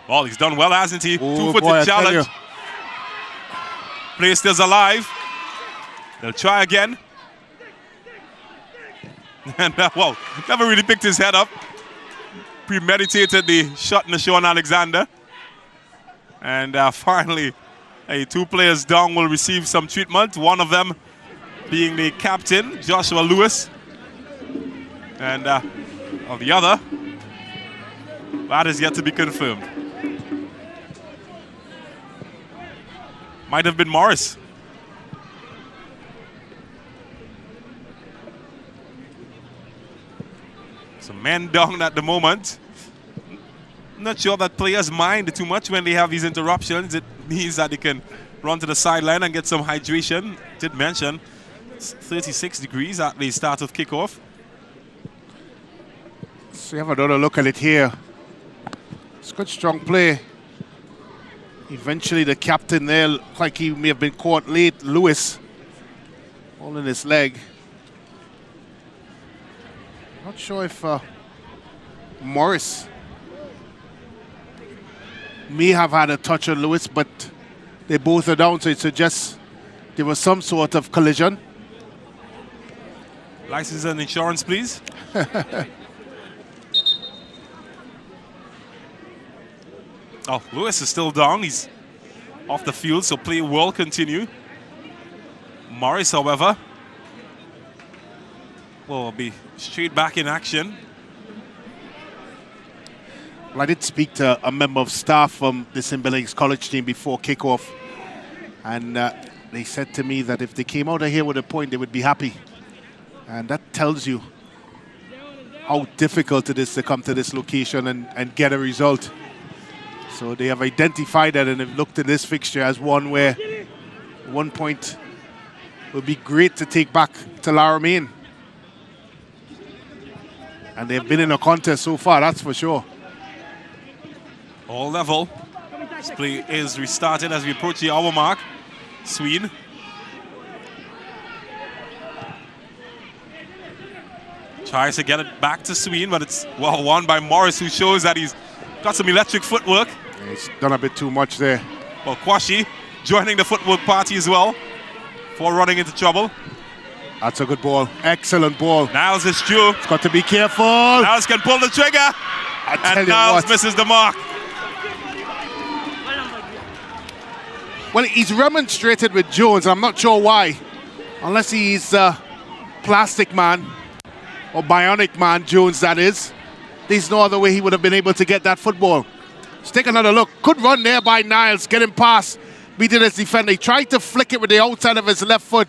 Well, he's done well, hasn't he? Two-footed challenge. Play stays alive. They'll try again. And, well, never really picked his head up. Premeditated the shot in Nashawn Alexander. And finally, 2 players down will receive some treatment. One of them being the captain, Joshua Lewis. And of the other, that is yet to be confirmed. Might have been Morris. Some men down at the moment. Not sure that players mind too much when they have these interruptions. It means that they can run to the sideline and get some hydration. Did mention it's 36 degrees at the start of kickoff. So we have another look at it here. It's good, strong play. Eventually the captain there, looked like he may have been caught late, Lewis, holding his leg. Not sure if Morris may have had a touch on Lewis, but they both are down, so it suggests there was some sort of collision. License and insurance, please. Oh, Lewis is still down. He's off the field, so play will continue. Morris, however, will be straight back in action. Well, I did speak to a member of staff from the St. Benedict's College team before kickoff, and they said to me that if they came out of here with a point, they would be happy. And that tells you how difficult it is to come to this location and get a result. So they have identified that and have looked at this fixture as one where 1 point would be great to take back to Laramie. And they've been in a contest so far, that's for sure. All level. This play is restarted as we approach the hour mark. Sween. Tries to get it back to Sween, but it's well won by Morris, who shows that he's got some electric footwork. Yeah, he's done a bit too much there. Well, Kwashi joining the footwork party as well for running into trouble. That's a good ball. Excellent ball. Niles is due. He's got to be careful. Niles can pull the trigger. I tell And you Niles what. misses the mark. Well, he's remonstrated with Jones. I'm not sure why. Unless he's plastic man or bionic man, Jones that is. There's no other way he would have been able to get that football. Let's take another look. Good run there by Niles. Get him past. Beating his defender. He tried to flick it with the outside of his left foot.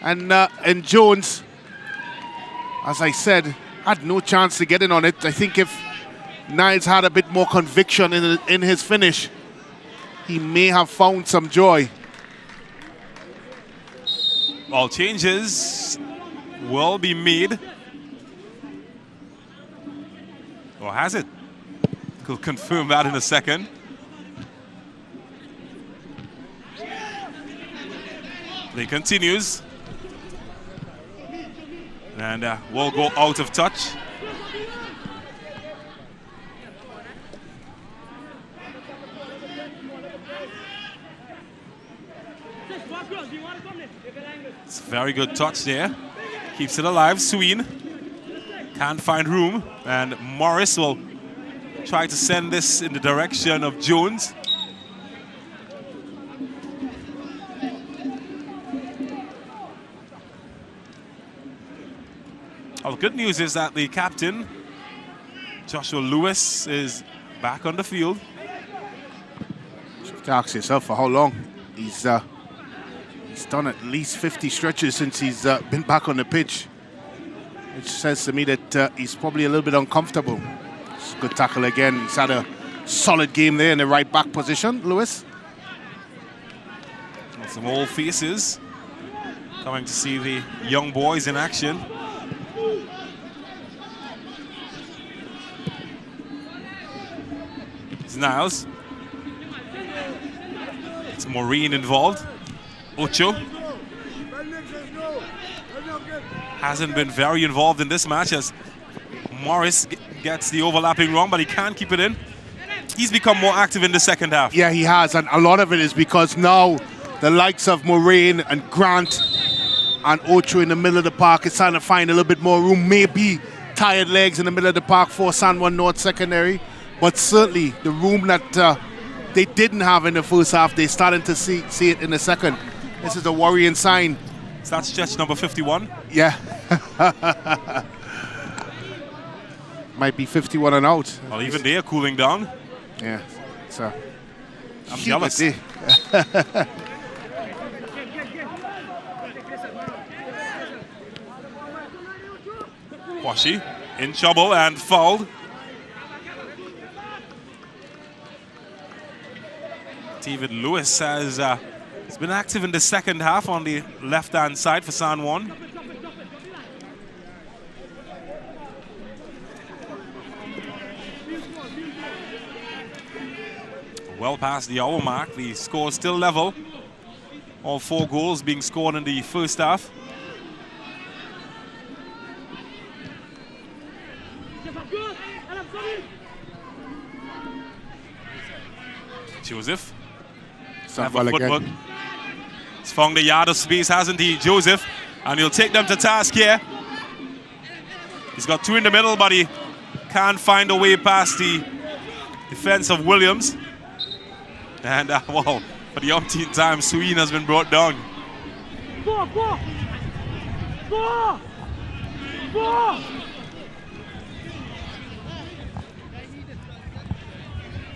And Jones, as I said, had no chance to get in on it. I think if Niles had a bit more conviction in his finish, he may have found some joy. All changes will be made. Or has it? We'll confirm that in a second. Play continues. And will go out of touch. It's a very good touch there. Keeps it alive. Sween can't find room. And Morris will try to send this in the direction of Jones. Well, the good news is that the captain, Joshua Lewis, is back on the field. You have to ask yourself for how long. He's done at least 50 stretches since he's been back on the pitch, which says to me that he's probably a little bit uncomfortable. It's a good tackle again. He's had a solid game there in the right back position, Lewis. And some old faces coming to see the young boys in action. It's Niles. It's Maureen involved. Ocho hasn't been very involved in this match as Morris gets the overlapping wrong, but he can't keep it in. He's become more active in the second half. Yeah, he has, and a lot of it is because now the likes of Moraine and Grant and Ocho in the middle of the park is trying to find a little bit more room. Maybe tired legs in the middle of the park for San Juan North Secondary, but certainly the room that they didn't have in the first half, they're starting to see it in the second. This is a worrying sign. Is that stretch number 51? Yeah. Might be 51 and out. Well, even they are cooling down. Yeah. So I'm jealous. Washi in trouble and fouled. David Lewis has been active in the second half on the left-hand side for San Juan. well past the hour mark. The score is still level. All 4 goals being scored in the first half. Joseph. Well footwork. He's found the yard of space, hasn't he, Joseph? And he'll take them to task here. He's got 2 in the middle, but he can't find a way past the defense of Williams. And, well, for the umpteenth time, Sween has been brought down.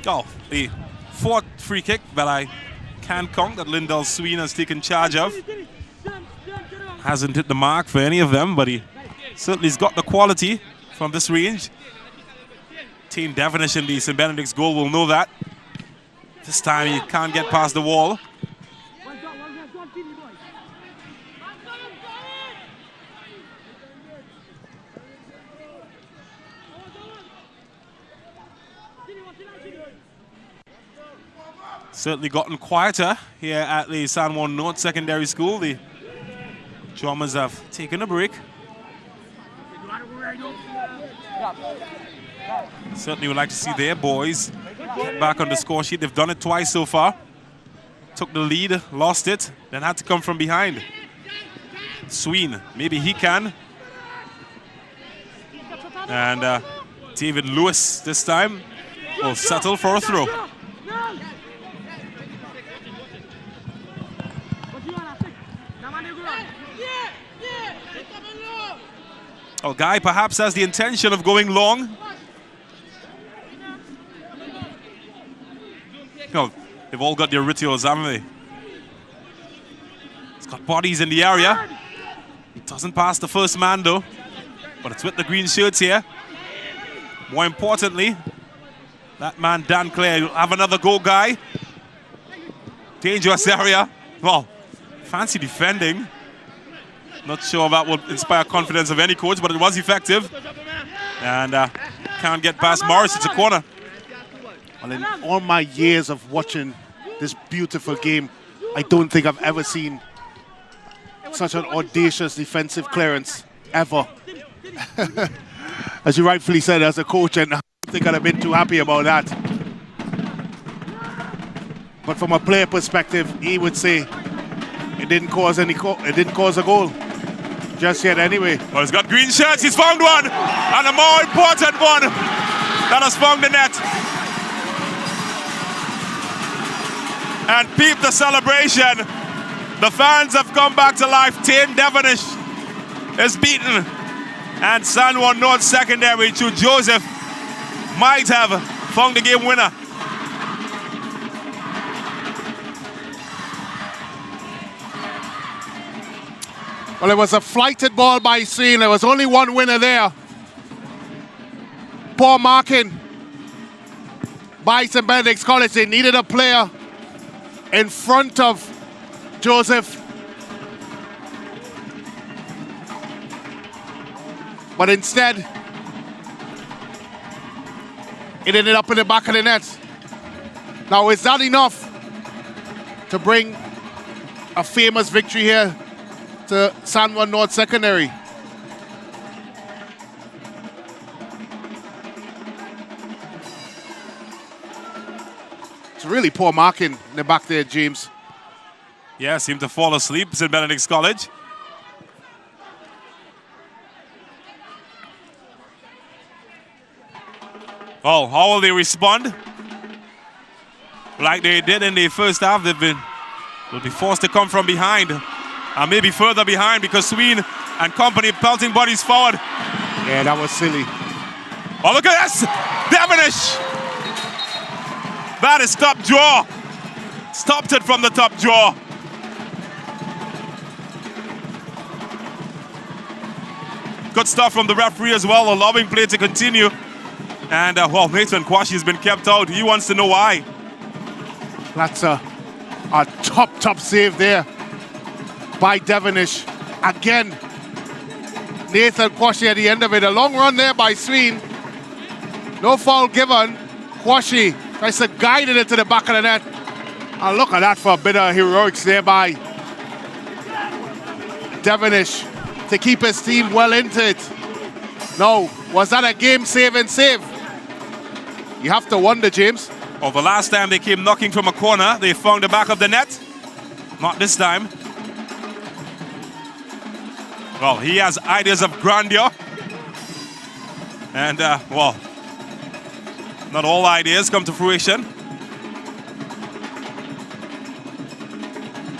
Oh, the 4th free kick that I can't count that Lyndall Sween has taken charge of. Hasn't hit the mark for any of them, but he certainly has got the quality from this range. Team Devonish in the St. Benedict's goal will know that. This time he can't get past the wall. Certainly gotten quieter here at the San Juan North Secondary School. The drummers have taken a break. Certainly would like to see their boys get back on the score sheet. They've done it twice so far. Took the lead, lost it, then had to come from behind. Sween, maybe he can. And David Lewis this time will settle for a throw. Oh, Guy perhaps has the intention of going long. No, they've all got their rituals, haven't they? It's got bodies in the area. It doesn't pass the first man though, but it's with the green shirts here. More importantly, that man Dan Clare will have another go, Guy. Dangerous area. Well, fancy defending. Not sure that would inspire confidence of any coach, but it was effective. And can't get past Morris. It's a corner. Well, in all my years of watching this beautiful game, I don't think I've ever seen such an audacious defensive clearance, ever. As you rightfully said, as a coach, and I don't think I'd have been too happy about that. But from a player perspective, he would say it didn't cause a goal. Just yet anyway. Well, he's got green shirts, he's found one! And a more important one that has found the net. And peep the celebration. The fans have come back to life. St. Devonish is beaten. And San Juan North Secondary through Joseph might have found the game winner. Well, it was a flighted ball by Sween. There was only one winner there. Poor marking by St. Benedict's College. They needed a player in front of Joseph. But instead, it ended up in the back of the net. Now, is that enough to bring a famous victory here to San Juan North Secondary? It's really poor marking in the back there, James. Yeah, seemed to fall asleep. St. Benedict's College. Oh, how will they respond? Like they did in the first half, they'll be forced to come from behind. And maybe further behind because Sween and company pelting bodies forward. Yeah, that was silly. Oh, look at this! Devonish! That is top draw. Stopped it from the top draw. Good stuff from the referee as well, allowing play to continue. And, well, Nathan Kwashi has been kept out. He wants to know why. That's a top save there by Devonish. Again, Nathan Kwashi at the end of it. A long run there by Sween. No foul given. Kwashi Tries to guide it into the back of the net. And look at that for a bit of heroics there by Devonish to keep his team well into it. No, was that a game-saving save? You have to wonder, James. Well, the last time they came knocking from a corner, they found the back of the net. Not this time. Well, he has ideas of grandeur. And, well, not all ideas come to fruition.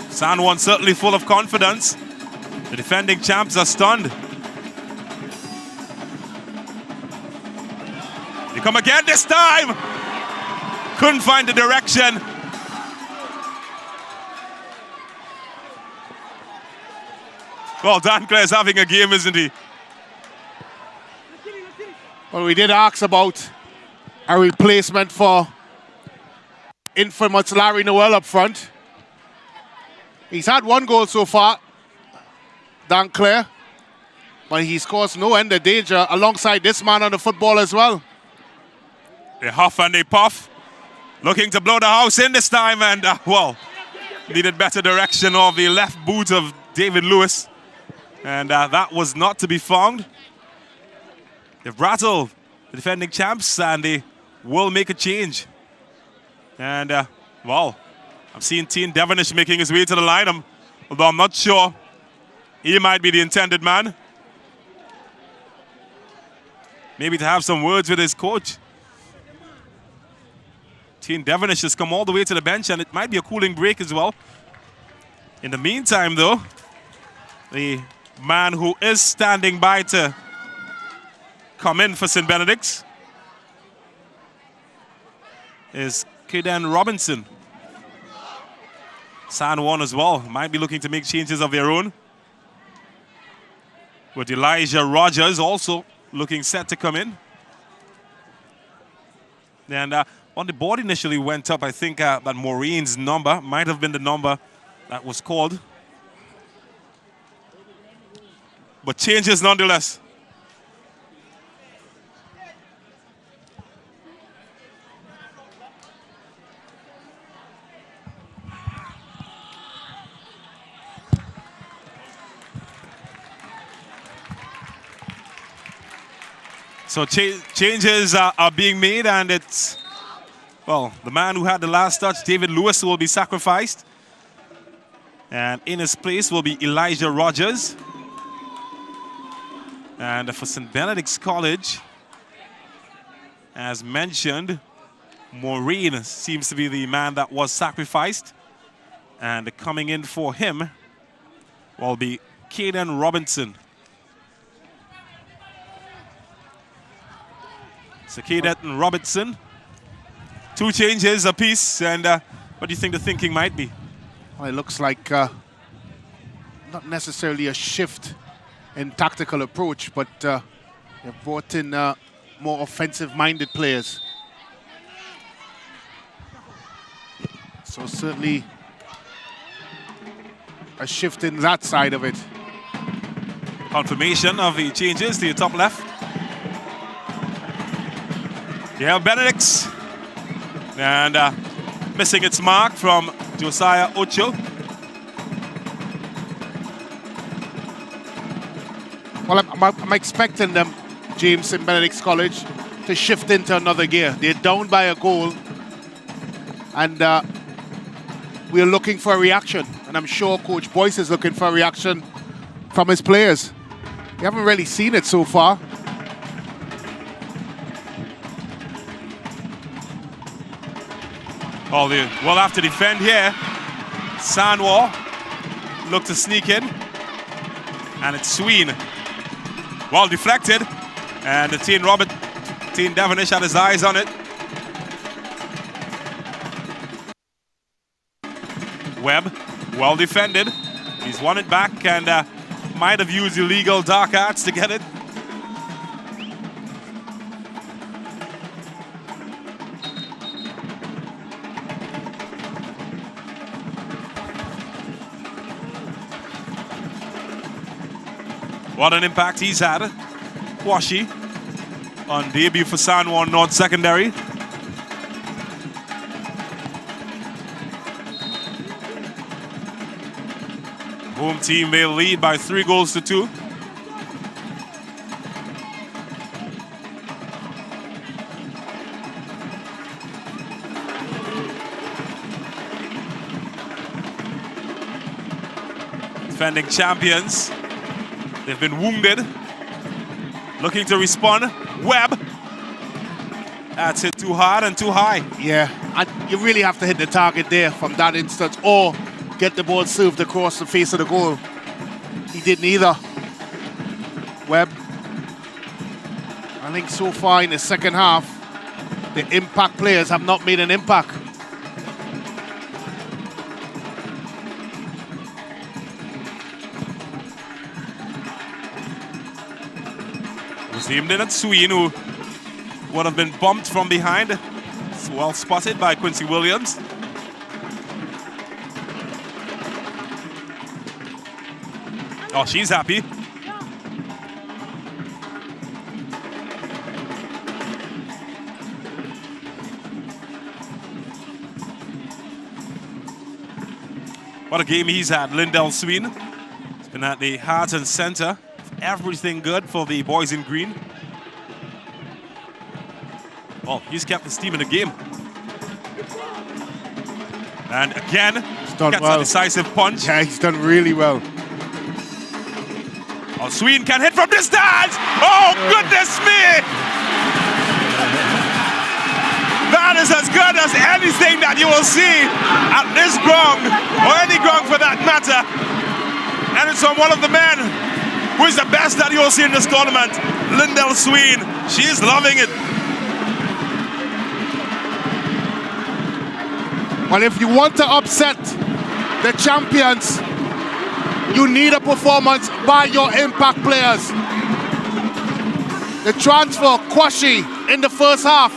San Juan certainly full of confidence. The defending champs are stunned. They come again this time. Couldn't find the direction. Well, Dan Clare's having a game, isn't he? Well, we did ask about a replacement for infamous Larry Noel up front. He's had one goal so far, Dan Clare, but he's caused no end of danger alongside this man on the football as well. They huff and they puff, looking to blow the house in this time, and well, needed better direction of the left boot of David Lewis, and that was not to be found. They've rattled the defending champs, and they will make a change. And well, I'm seeing Teen Devonish making his way to the line, although I'm not sure he might be the intended man. Maybe to have some words with his coach. Teen Devonish has come all the way to the bench, and it might be a cooling break as well. In the meantime, though, the man who is standing by to come in for St. Benedict's is Caden Robinson. San Juan as well might be looking to make changes of their own, with Elijah Rogers also looking set to come in. And on the board initially went up, I think that Maureen's number might have been the number that was called. But changes nonetheless. So changes are being made, and it's, well, the man who had the last touch, David Lewis, will be sacrificed. And in his place will be Elijah Rogers. And for St. Benedict's College, as mentioned, Maureen seems to be the man that was sacrificed. And coming in for him will be Caden Robinson. So Caden and Robinson, two changes apiece, and what do you think the thinking might be? Well, it looks like not necessarily a shift in tactical approach, but they've brought in more offensive-minded players. So certainly a shift in that side of it. Confirmation of the changes to your top left. You have Benedict's, and missing its mark from Josiah Ocho. Well, I'm expecting them, James, in Benedict's College, to shift into another gear. They're down by a goal, and we're looking for a reaction. And I'm sure Coach Boyce is looking for a reaction from his players. We haven't really seen it so far. Oh, they will have to defend here. San Juan look to sneak in, and it's Sween. Well deflected, and the Teen Devonish had his eyes on it. Webb, well defended. He's won it back, and might have used illegal dark arts to get it. What an impact he's had. Washi on debut for San Juan North Secondary. Home team may lead by 3 goals to 2. Defending champions. They've been wounded. Looking to respond. Webb. That's hit too hard and too high. Yeah, and you really have to hit the target there from that instance, or get the ball served across the face of the goal. He did neither. Webb. I think so far in the second half, the impact players have not made an impact. It was aimed in at Sween, who would have been bumped from behind. It's well spotted by Quincy Williams. Oh, she's happy. What a game he's had, Lindell Sween. He's been at the heart and center of everything good for the boys in green. Well, he's kept his team in the game. And again, gets a decisive punch. Yeah, he's done really well. Oh, Sween can hit from distance! Oh, goodness me! That is as good as anything that you will see at this ground, or any ground for that matter. And it's from one of the men who is the best that you'll see in this tournament, Lindell Sween. She is loving it. Well, if you want to upset the champions, you need a performance by your impact players. The transfer, Kwashi, in the first half,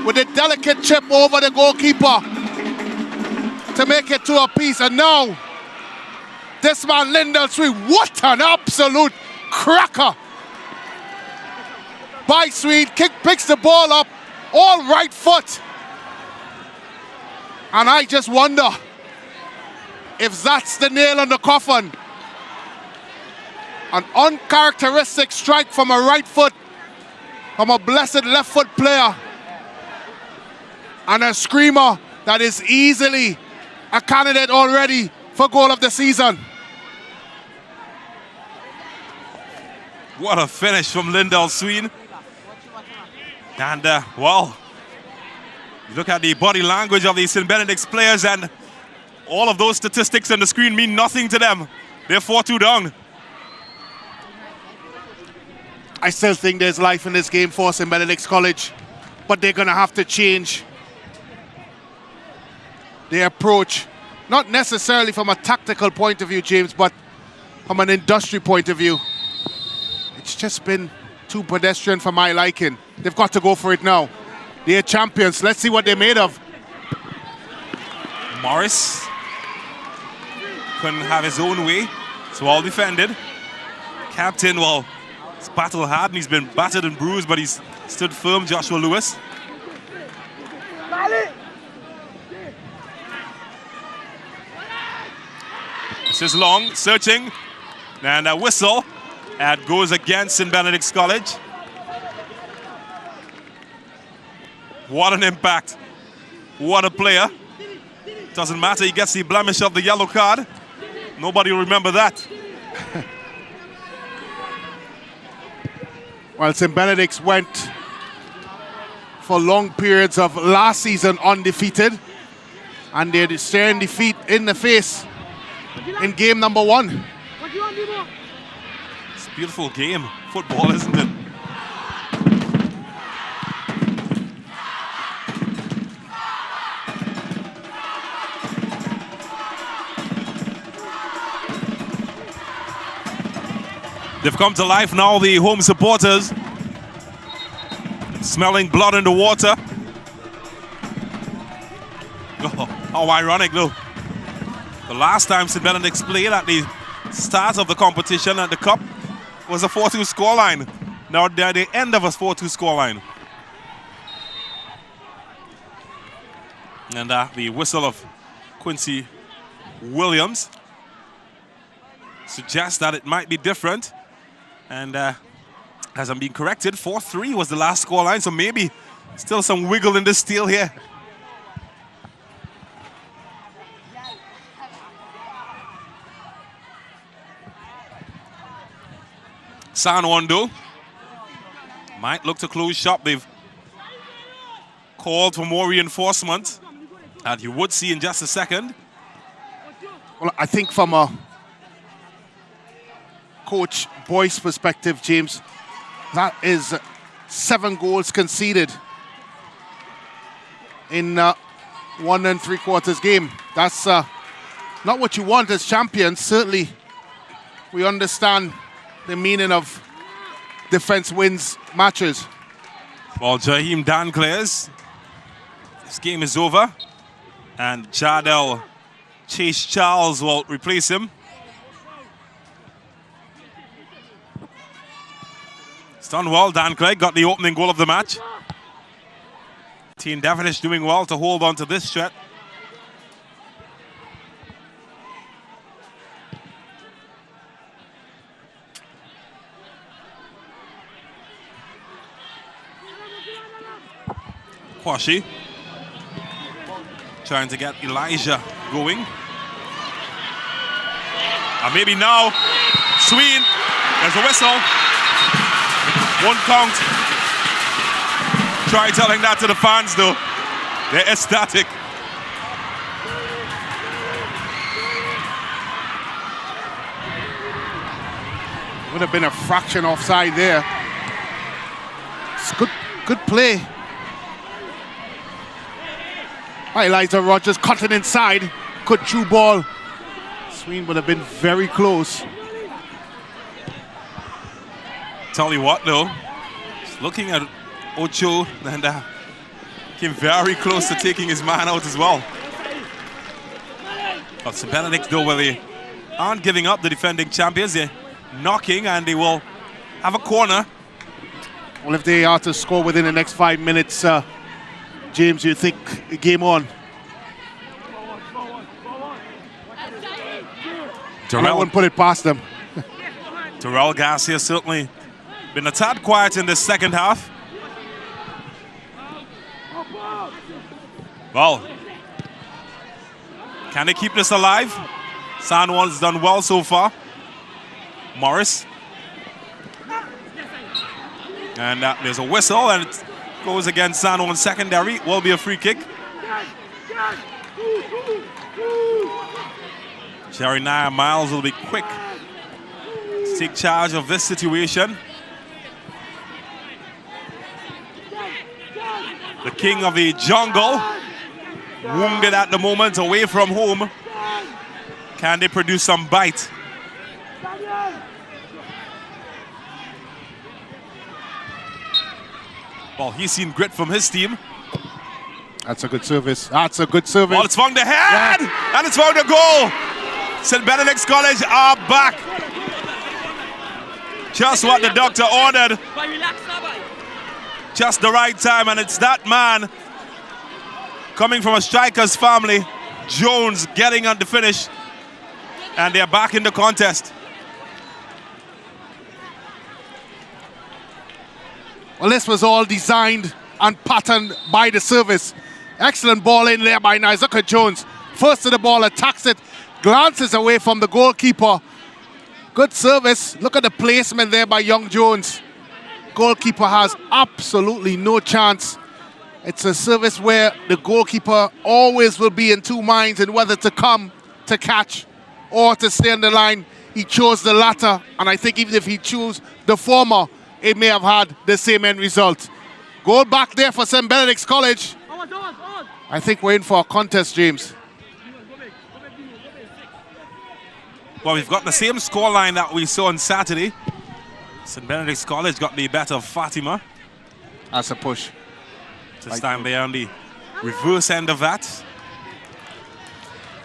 with a delicate chip over the goalkeeper to make it to a piece. And now, this man, Lindell Sween, what an absolute cracker by Sween. Picks the ball up, all right foot. And I just wonder if that's the nail in the coffin. An uncharacteristic strike from a right foot, from a blessed left foot player. And a screamer that is easily a candidate already for goal of the season. What a finish from Lindell Sween. And, well, you look at the body language of the St. Benedict's players, and all of those statistics on the screen mean nothing to them. They're 4-2 down. I still think there's life in this game for St. Benedict's College, but they're going to have to change their approach, not necessarily from a tactical point of view, James, but from an industry point of view. It's just been too pedestrian for my liking. They've got to go for it now. They're champions. Let's see what they're made of. Morris couldn't have his own way. It's well defended. Captain, well, he's battled hard and he's been battered and bruised, but he's stood firm, Joshua Lewis. This is long, searching, and a whistle. That goes against St. Benedict's College. What an impact. What a player. Doesn't matter, he gets the blemish of the yellow card. Nobody will remember that. Well, St. Benedict's went for long periods of last season undefeated, and they're staring defeat in the face in game number 1. It's a beautiful game. Football, isn't it? They've come to life now, the home supporters. Smelling blood in the water. Oh, how ironic, look. The last time St. Benedict's played at the start of the competition at the Cup was a 4-2 scoreline. Now they're at the end of a 4-2 scoreline. And the whistle of Quincy Williams. suggests that it might be different. And as I'm being corrected, 4-3 was the last scoreline, so maybe still some wiggle in the steel here. San Juan though might look to close shop. They've called for more reinforcement, and you would see in just a second. Well, I think from a Coach Boyce perspective, James, that is 7 goals conceded in 1 3/4 game. That's not what you want as champions. Certainly, we understand the meaning of defense wins matches. Well, Jaheim Dan clears. This game is over, and Jardel Chase Charles will replace him. It's done well. Dan Clegg got the opening goal of the match. Team Devonish doing well to hold on to this stretch. Kwashi trying to get Elijah going. And maybe now, Sween, there's a whistle. 1 count. Try telling that to the fans though. They're ecstatic. Would have been a fraction offside there. It's good play. Elijah Rogers cutting inside. Good true ball. Sween would have been very close. Tell you what though, just looking at Ocho, and came very close to taking his man out as well. But St. Benedict though, well, they aren't giving up, the defending champions. They're knocking, and they will have a corner. Well, if they are to score within the next 5 minutes, James, you think game on? I wouldn't put it past them. Terrell Garcia certainly been a tad quiet in the second half. Well, can they keep this alive? San Juan's done well so far. Morris. And there's a whistle, and it goes against San Juan secondary. Will be a free kick. Jeremiah Miles will be quick to take charge of this situation. The king of the jungle, wounded at the moment, away from home. Can they produce some bite? Well, he's seen grit from his team. That's a good service. That's a good service. Well, it's found the head, and it's found the goal. St. Benedict's College are back. Just what the doctor ordered. Just the right time, and it's that man coming from a striker's family, Jones, getting on the finish, and they're back in the contest. Well, this was all designed and patterned by the service. Excellent ball in there by Nizuka Jones. First to the ball, attacks it, glances away from the goalkeeper. Good service. Look at the placement there by Young Jones. Goalkeeper has absolutely no chance. It's a service where the goalkeeper always will be in two minds in whether to come to catch or to stay on the line. He chose the latter, and I think even if he chose the former, it may have had the same end result. Goal back there for St. Benedict's College. I think we're in for a contest, James. Well, we've got the same scoreline that we saw on Saturday. St. Benedict's College got the better of Fatima. That's a push. This time they're on the reverse end of that.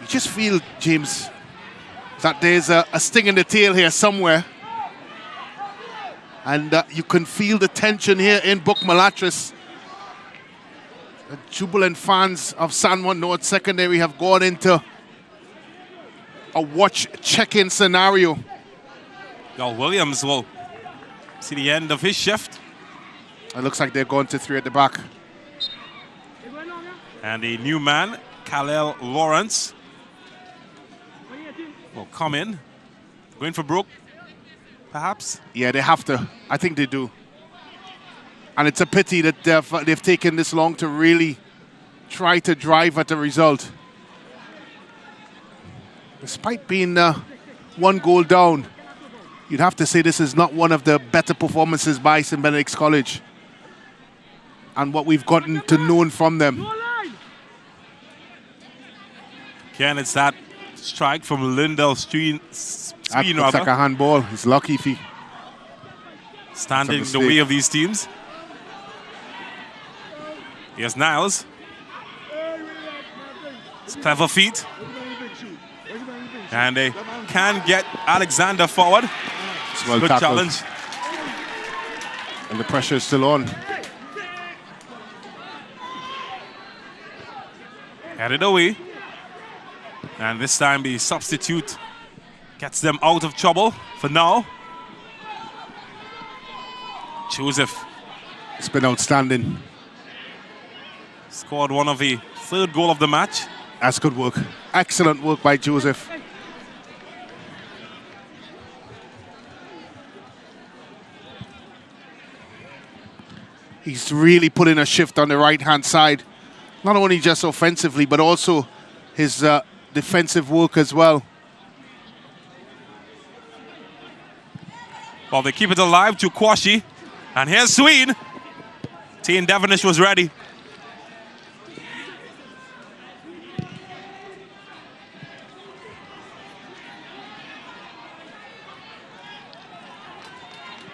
You just feel, James, that there's a sting in the tail here somewhere. And you can feel the tension here in Book Malatris. The jubilant fans of San Juan North Secondary have gone into a watch check-in scenario. Well, Williams will see the end of his shift. It looks like they're going to 3 at the back. And the new man, Khalil Lawrence, will come in. Going for broke, perhaps? Yeah, they have to. I think they do. And it's a pity that they've taken this long to really try to drive at the result. Despite being 1 goal down, you'd have to say this is not one of the better performances by St. Benedict's College and what we've gotten to know from them. Again, it's that strike from Lindell Sween. That looks like a handball. He's lucky if he standing in the way of these teams. Here's Niles. It's clever feet. And they can get Alexander forward. It's well good tackled. challenge. And the pressure is still on. Headed away. And this time the substitute gets them out of trouble for now. Joseph. It's been outstanding. Scored one of the 3rd goal of the match. That's good work. Excellent work by Joseph. He's really put in a shift on the right-hand side. Not only just offensively, but also his defensive work as well. Well, they keep it alive to Kwashi. And here's Sween. Tane Devonish was ready.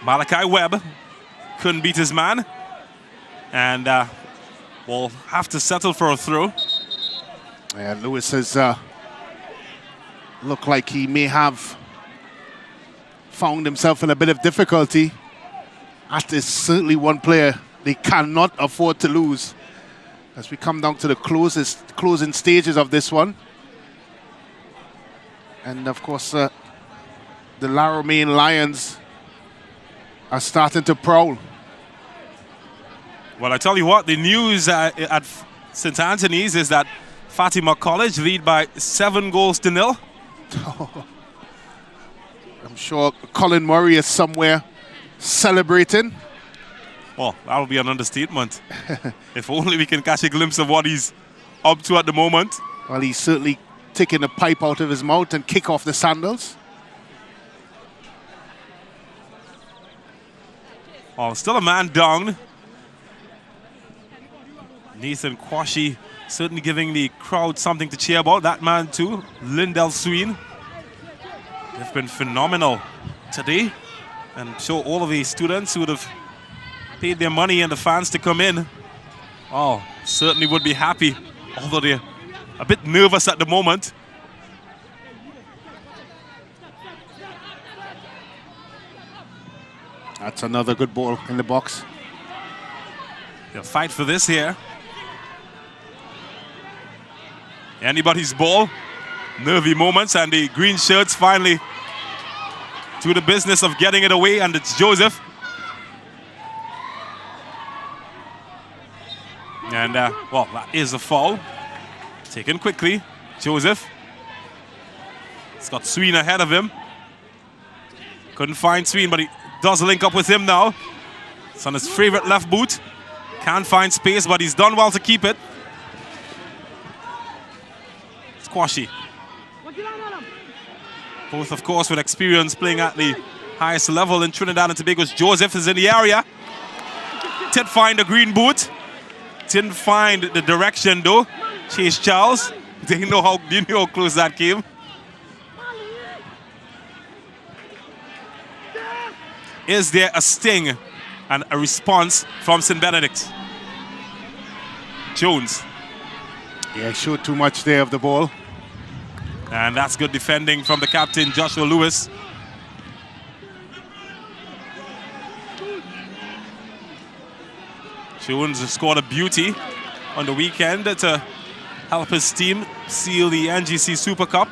Malachi Webb couldn't beat his man. And will have to settle for a throw. Yeah, Lewis has looked like he may have found himself in a bit of difficulty. That is certainly one player they cannot afford to lose as we come down to the closing stages of this one. And of course, the Laramie Lions are starting to prowl. Well, I tell you what, the news at St. Anthony's is that Fatima College lead by 7 goals to 0. I'm sure Colin Murray is somewhere celebrating. Well, that'll be an understatement. If only we can catch a glimpse of what he's up to at the moment. Well, he's certainly taking the pipe out of his mouth and kick off the sandals. Oh, still a man down. Nathan Kwashi certainly giving the crowd something to cheer about. That man too, Lindell Sween. They've been phenomenal today. And I'm sure all of the students who would have paid their money and the fans to come in, oh, certainly would be happy. Although they're a bit nervous at the moment. That's another good ball in the box. They'll fight for this here. Anybody's ball. Nervy moments, and the green shirts finally do the business of getting it away, and it's Joseph. And, well, that is a foul. Taken quickly. Joseph. He's got Sween ahead of him. Couldn't find Sween, but he does link up with him now. It's on his favorite left boot. Can't find space, but he's done well to keep it. Kwashi. Both, of course, with experience playing at the highest level in Trinidad and Tobago's Joseph is in the area. Didn't find the green boot. Didn't find the direction, though. Chase Charles. Didn't know how close that came. Is there a sting and a response from St. Benedict? Jones. Yeah, showed too much there of the ball. And that's good defending from the captain, Joshua Lewis. Jones scored a beauty on the weekend to help his team seal the NGC Super Cup.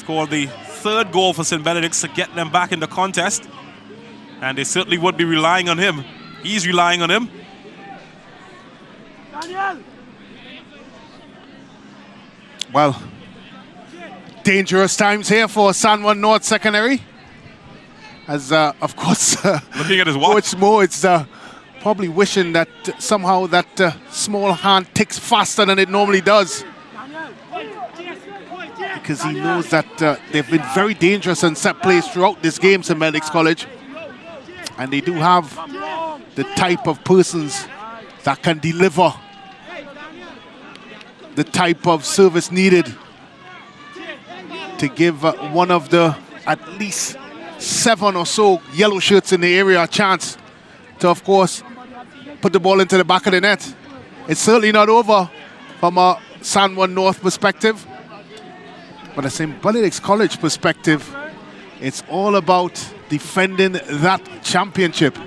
Scored the third goal for St. Benedict's to get them back in the contest. And they certainly would be relying on him. He's relying on him. Well, dangerous times here for San Juan North Secondary. As, of course, looking at his watch. Coach Mo, it's probably wishing that somehow that small hand ticks faster than it normally does. Because he knows that they've been very dangerous and set plays throughout this game, St. Benedict's College. And they do have the type of persons that can deliver the type of service needed to give one of the at least 7 or so yellow shirts in the area a chance to, of course, put the ball into the back of the net. It's certainly not over from a San Juan North perspective, but a St. Benedict's College perspective, it's all about defending that championship.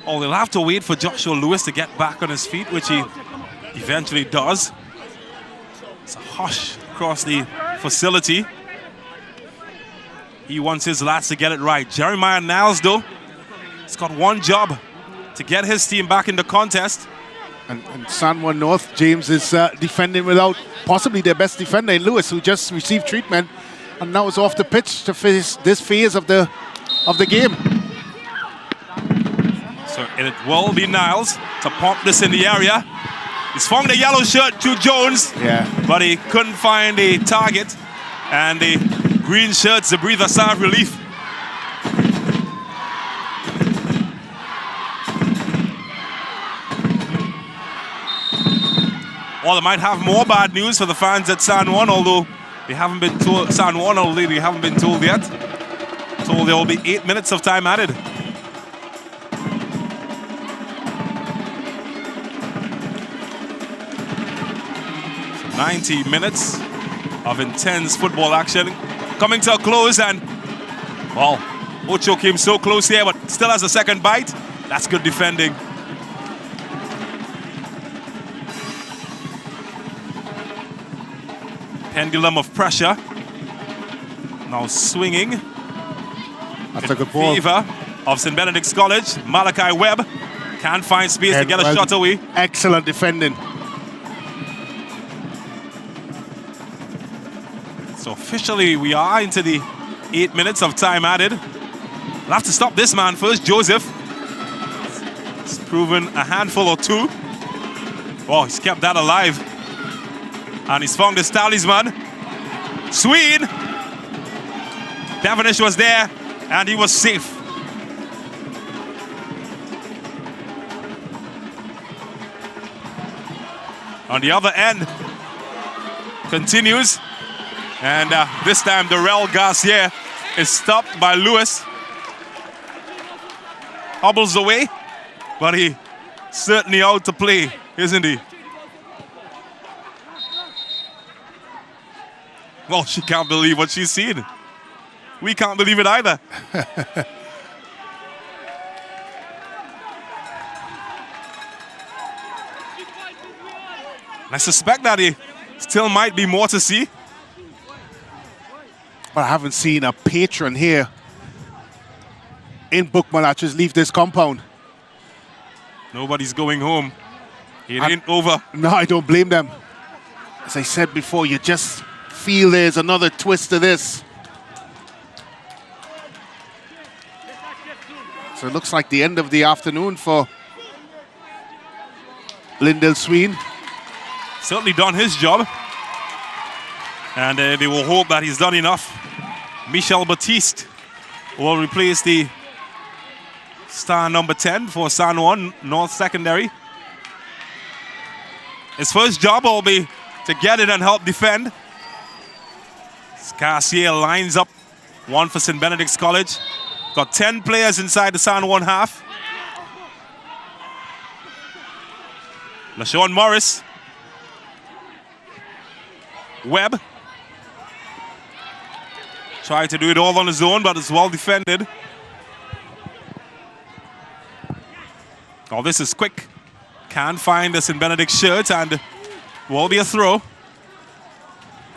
Oh, they'll have to wait for Joshua Lewis to get back on his feet, which he eventually does. It's a hush across the facility. He wants his lads to get it right. Jeremiah Niles, though, has got one job to get his team back in the contest. And San Juan North, James, is defending without possibly their best defender in Lewis, who just received treatment and now is off the pitch to face this phase of the game. So it will be Niles to pump this in the area. He's found the yellow shirt to Jones, but he couldn't find a target. And the green shirts to breathe a sigh of relief. Well, they might have more bad news for the fans at San Juan, although they haven't been told. They haven't been told yet. Told there will be 8 minutes of time added. So 90 minutes of intense football action coming to a close, and well, Ocho came so close here, but still has a second bite. That's good defending. Pendulum of pressure. Now swinging. That's a good ball. Favor of St. Benedict's College. Malachi Webb can't find space to get a shot away. Excellent defending. So officially we are into the 8 minutes of time added. We'll have to stop this man first, Joseph. He's proven a handful or two. Oh, he's kept that alive. And he's found his talisman. Swede. Devonish was there, and he was safe. On the other end, continues. And this time, Darrell Garcia is stopped by Lewis. Hobbles away, but he certainly out to play, isn't he? Well, she can't believe what she's seen. We can't believe it either. I suspect that he still might be more to see. But I haven't seen a patron here in Bookmalaches leave this compound. Nobody's going home. It ain't over. No, I don't blame them. As I said before, you just feel there's another twist to this. So it looks like the end of the afternoon for Lyndell Sween. Certainly done his job. And they will hope that he's done enough. Michel Batiste will replace the star number 10 for San Juan North Secondary. His first job will be to get it and help defend. Garcia lines up one for St. Benedict's College. Got 10 players inside the San Juan half. LaShawn Morris. Webb. Tried to do it all on his own, but it's well defended. Oh, this is quick. Can't find the St. Benedict shirt, and will be a throw.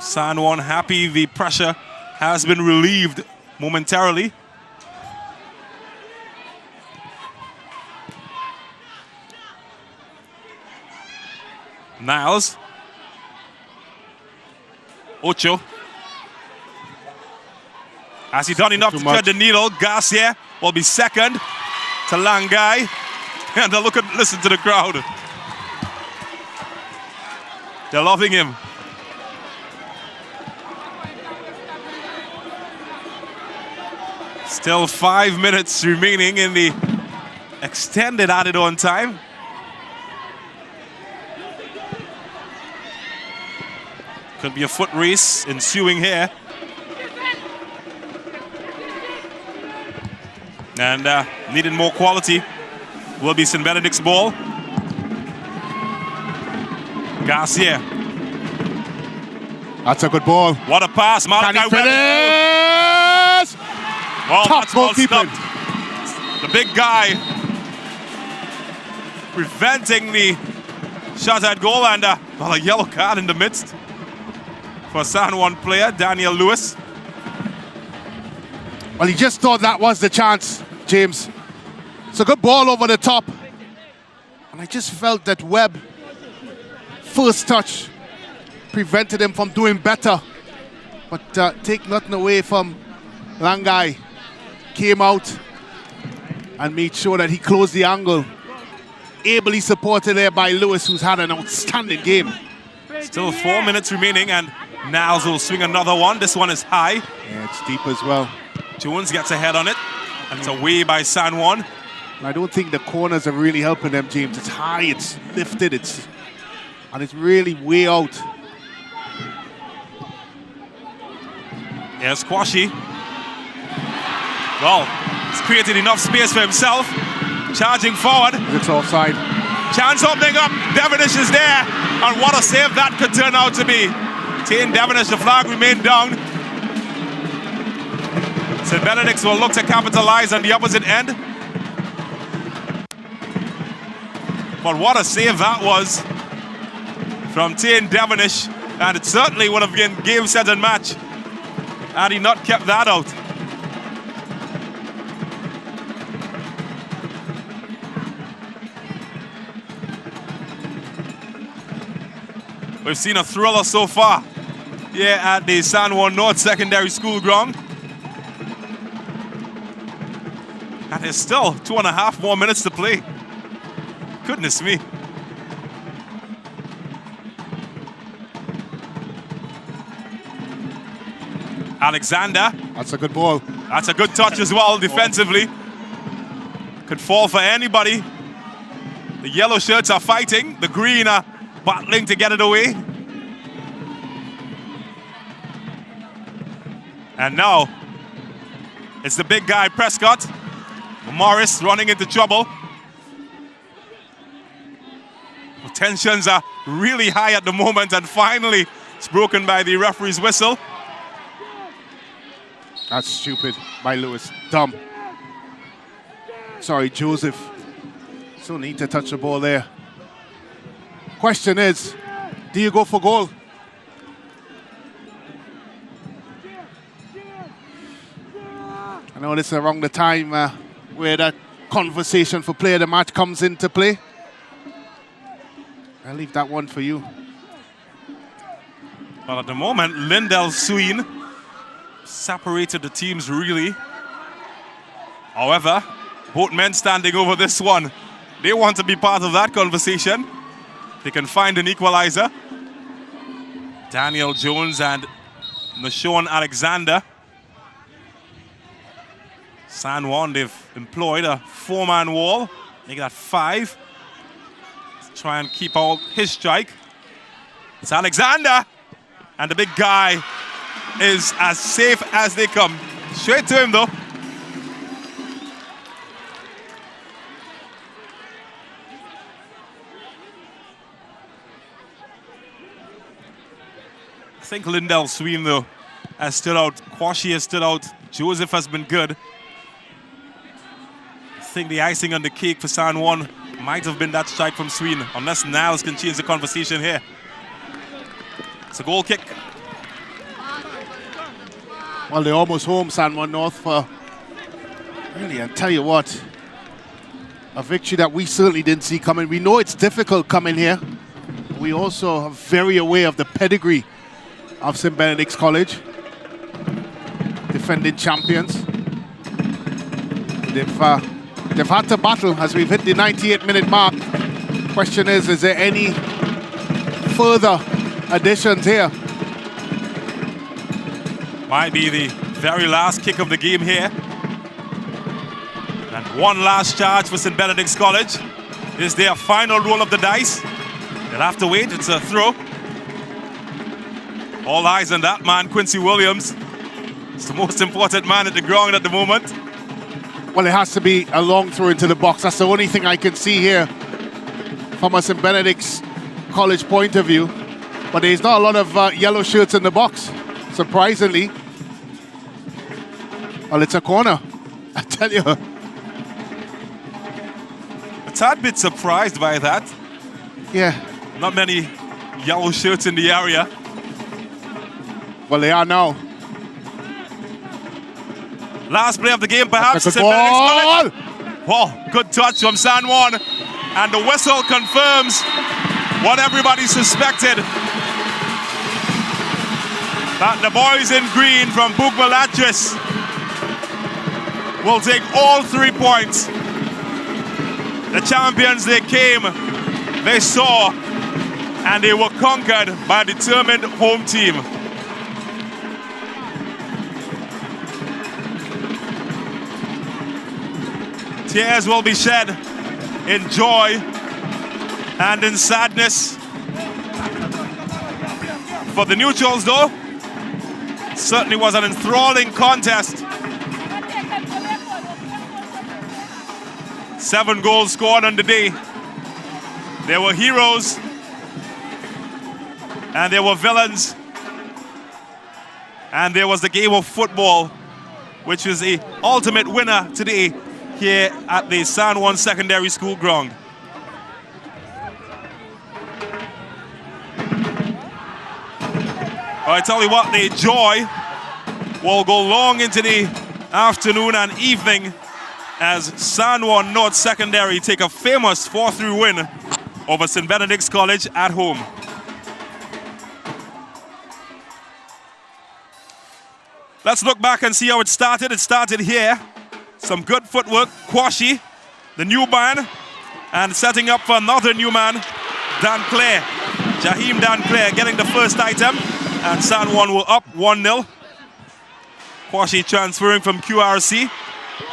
San Juan happy the pressure has been relieved momentarily. Niles. Ocho. Has he done enough to thread the needle? Garcia will be second to Langai. And listen to the crowd. They're loving him. Still 5 minutes remaining in the extended added on time. Could be a foot race ensuing here. And needing more quality will be St. Benedict's ball. Garcia. That's a good ball. What a pass. Can he finish? Well, Top that's well goalkeeping. stopped. The big guy preventing the shot at goal, and a yellow card in the midst for San Juan player Daniel Lewis. Well, he just thought that was the chance, James. It's a good ball over the top. And I just felt that Webb, first touch, prevented him from doing better. But take nothing away from Langai. Came out and made sure that he closed the angle. Ably supported there by Lewis, who's had an outstanding game. Still 4 minutes remaining, and Niles will swing another one. This one is high. Yeah, it's deep as well. Jones gets ahead on it, and it's away by San Juan. And I don't think the corners are really helping them, James. It's high, it's lifted, and it's really way out. Here's Quashie. Well, he's created enough space for himself. Charging forward. It's offside. Chance opening up. Devonish is there. And what a save that could turn out to be. Tane Devonish, the flag remained down. St. Benedict's will look to capitalize on the opposite end. But what a save that was from Tane Devonish. And it certainly would have been game, set, and match had he not kept that out. We've seen a thriller so far here at the San Juan North Secondary School ground. And there's still 2.5 more minutes to play. Goodness me. Alexander. That's a good ball. That's a good touch as well defensively. Could fall for anybody. The yellow shirts are fighting. The green are battling to get it away. And now it's the big guy Prescott. Morris running into trouble. Tensions are really high at the moment, and finally it's broken by the referee's whistle. That's stupid by Lewis. Dumb. Sorry, Joseph. So need to touch the ball there. Question is, do you go for goal? I know this is around the time where that conversation for player of the match comes into play. I'll leave that one for you. Well, at the moment, Lindell Sween separated the teams really. However, both men standing over this one, they want to be part of that conversation. They can find an equalizer. Daniel Jones and Nashawn Alexander. San Juan, they've employed a 4-man wall. Make that 5. Let's try and keep out his strike. It's Alexander. And the big guy is as safe as they come. Straight to him though. I think Lindell Sween though has stood out. Quashie has stood out. Joseph has been good. I think the icing on the cake for San Juan might have been that strike from Sween, unless Niles can change the conversation here. It's a goal kick. Well, they're almost home, San Juan North, for really, I'll tell you what, a victory that we certainly didn't see coming. We know it's difficult coming here. We also are very aware of the pedigree of St. Benedict's College, defending champions. They've had to battle as we've hit the 98-minute mark. Question is there any further additions here? Might be the very last kick of the game here. And one last charge for St. Benedict's College. Is their final roll of the dice. They'll have to wait. It's a throw. All eyes on that man, Quincy Williams. It's the most important man at the ground at the moment. Well, it has to be a long throw into the box. That's the only thing I can see here from a St. Benedict's College point of view. But there's not a lot of yellow shirts in the box, surprisingly. Well, it's a corner, I tell you. A tad bit surprised by that. Yeah. Not many yellow shirts in the area. Well, they are now. Last play of the game, perhaps. That's a goal! Oh, good touch from San Juan. And the whistle confirms what everybody suspected. That the boys in green from Bugmalatris will take all 3 points. The champions, they came, they saw, and they were conquered by a determined home team. Tears will be shed in joy and in sadness. For the neutrals, though, it certainly was an enthralling contest. 7 goals scored on the day. There were heroes and there were villains. And there was the game of football, which was the ultimate winner today here at the San Juan Secondary School ground. I tell you what, the joy will go long into the afternoon and evening as San Juan North Secondary take a famous 4-3 win over St. Benedict's College at home. Let's look back and see how it started. It started here. Some good footwork. Kwashi, the new man, and setting up for another new man, Dan Clare. Jaheim Dan Clare getting the first item, and San Juan were up 1-0. Kwashi transferring from QRC,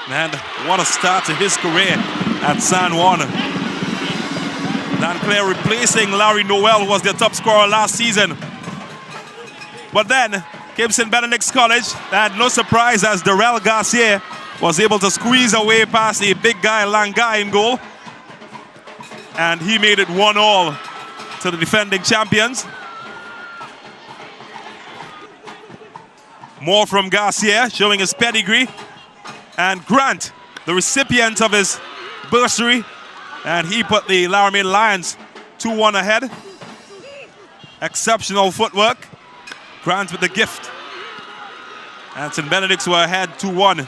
and what a start to his career at San Juan. Dan Clare replacing Larry Noel, who was their top scorer last season. But then came St. Benedict's College, and no surprise as Darrell Garcia was able to squeeze away past the big guy Langai in goal. And he made it 1-1 to the defending champions. More from Garcia, showing his pedigree. And Grant, the recipient of his bursary, and he put the Laramie Lions 2-1 ahead. Exceptional footwork. Grant with the gift. And St. Benedict's were ahead 2-1.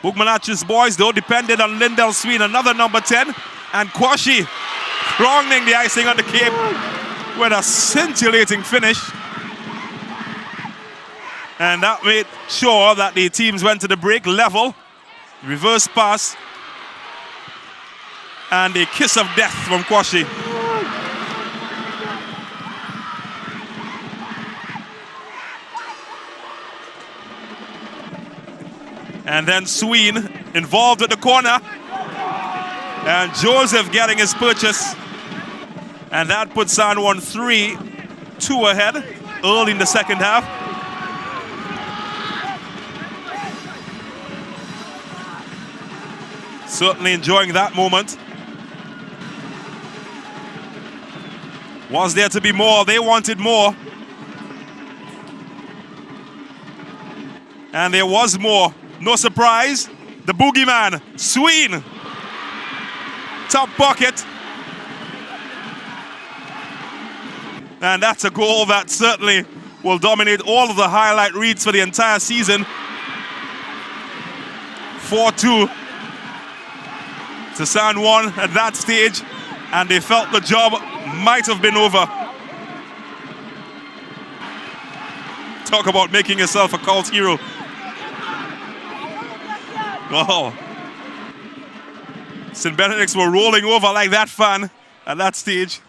Bugmalatris boys, though, depended on Lindell Sween, another number 10. And Kwashi crowning the icing on the cake with a scintillating finish. And that made sure that the teams went to the break level. Reverse pass. And a kiss of death from Kwashi. And then Sween involved at the corner. And Joseph getting his purchase. And that puts San Juan 3-2 ahead early in the second half. Certainly enjoying that moment. Was there to be more? They wanted more. And there was more. No surprise, the boogeyman, Sween. Top pocket. And that's a goal that certainly will dominate all of the highlight reads for the entire season. 4-2 to San Juan at that stage, and they felt the job might have been over. Talk about making yourself a cult hero. Oh. St. Benedict's were rolling over like that fan at that stage.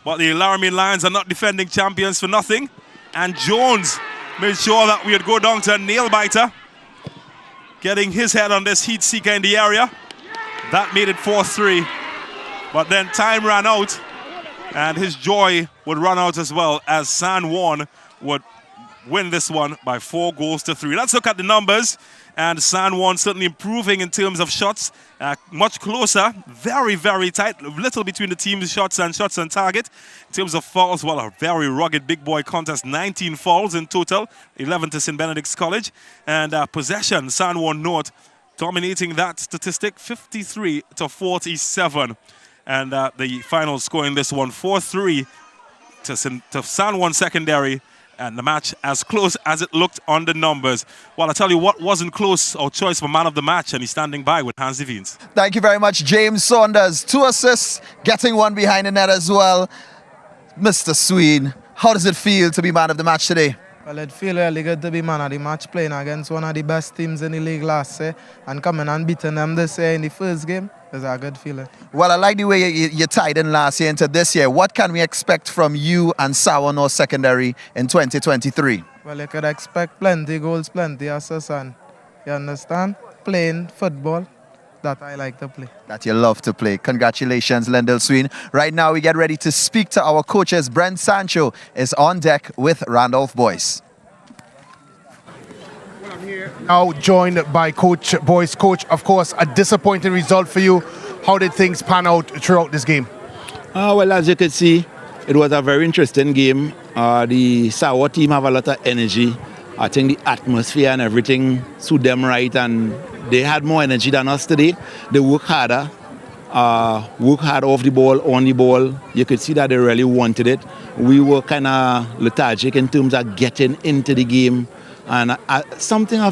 But the Laramie Lions are not defending champions for nothing. And Jones made sure that we would go down to a nail-biter, getting his head on this heat seeker in the area. That made it 4-3. But then time ran out, and his joy would run out as well, as San Juan would win this one by 4-3. Let's look at the numbers. And San Juan certainly improving in terms of shots, much closer, very, very tight, little between the team's shots on target. In terms of fouls, well, a very rugged big boy contest, 19 fouls in total, 11 to St. Benedict's College. And possession, San Juan North dominating that statistic, 53-47. And the final score in this one, 4-3 to San Juan Secondary. And the match as close as it looked on the numbers. Well, I'll tell you what wasn't close, our choice for man of the match, and he's standing by with Hans Devines. Thank you very much, James Saunders. 2 assists, getting one behind the net as well. Mr. Sween, how does it feel to be man of the match today? Well, it feels really good to be man of the match, playing against one of the best teams in the league last year and coming and beating them this year in the first game. It's a good feeling. Well, I like the way you tied in last year into this year. What can we expect from you and Sour North Secondary in 2023? Well, you could expect plenty goals, plenty assists, and you understand? Playing football that I like to play. That you love to play. Congratulations, Lendell Sween. Right now, we get ready to speak to our coaches. Brent Sancho is on deck with Randolph Boyce. Now joined by Coach Boyce. Coach, of course, a disappointing result for you. How did things pan out throughout this game? Well, as you can see, it was a very interesting game. The Sour team have a lot of energy. I think the atmosphere and everything suit them right, and they had more energy than us today. They work harder, work hard off the ball, on the ball. You could see that they really wanted it. We were kind of lethargic in terms of getting into the game. And I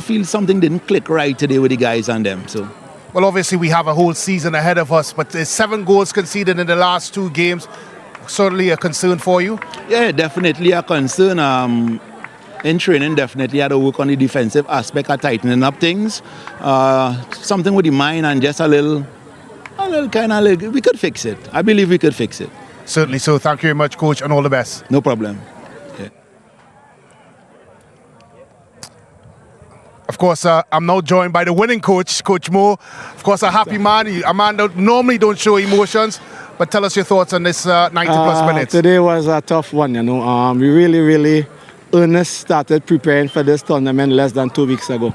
feel something didn't click right today with the guys and them. So, well, obviously we have a whole season ahead of us, but there's 7 goals conceded in the last 2 games. Certainly a concern for you? Yeah, definitely a concern. In training, definitely had to work on the defensive aspect of tightening up things. Something with the mind and just a little we could fix it. I believe we could fix it. Certainly so. Thank you very much, Coach, and all the best. No problem. Of course, I'm now joined by the winning coach, Coach Mo. Of course, a happy man. A man that normally don't show emotions, but tell us your thoughts on this 90-plus minutes. Today was a tough one, you know. We really earnest started preparing for this tournament less than 2 weeks ago.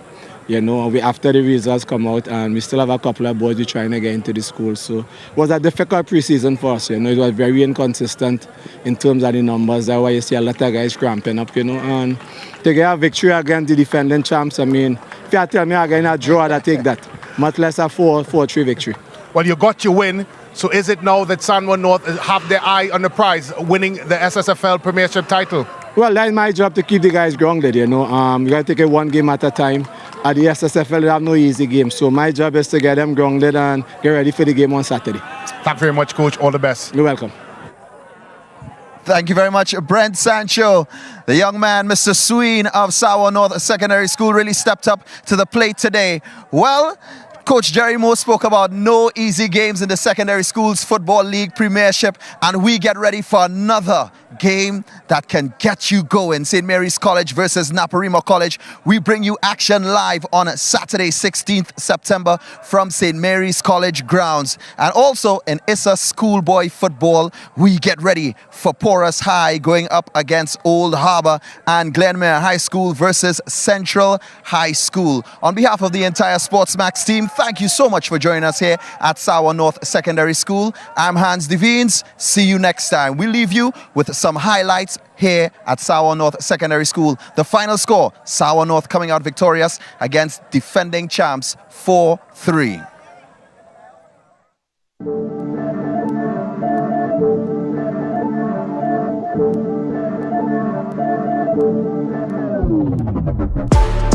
You know, after the results come out, and we still have a couple of boys trying to get into the school. So it was a difficult preseason for us, you know. It was very inconsistent in terms of the numbers. That's why you see a lot of guys cramping up, you know. And to get a victory against the defending champs, I mean, if you tell me again a draw, I'd take that. Much less a 4-3 victory. Well, you got your win. So is it now that San Juan North have their eye on the prize, winning the SSFL Premiership title? Well, that's my job to keep the guys grounded, you know. We got to take it one game at a time. At the SSFL, we have no easy games. So my job is to get them grounded and get ready for the game on Saturday. Thank you very much, Coach. All the best. You're welcome. Thank you very much, Brent Sancho. The young man, Mr. Sween of Sour North Secondary School, really stepped up to the plate today. Well, Coach Jerry Moore spoke about no easy games in the Secondary Schools Football League Premiership, and we get ready for another game that can get you going. St. Mary's College versus Naparima College. We bring you action live on Saturday, 16th September from St. Mary's College grounds. And also in Issa schoolboy football, we get ready for Porus High going up against Old Harbor, and Glenmere High School versus Central High School. On behalf of the entire SportsMax team, thank you so much for joining us here at Sour North Secondary School. I'm Hans Devines. See you next time. We leave you with some highlights here at Sour North Secondary School. The final score, Sour North coming out victorious against defending champs 4-3. Sportsmax.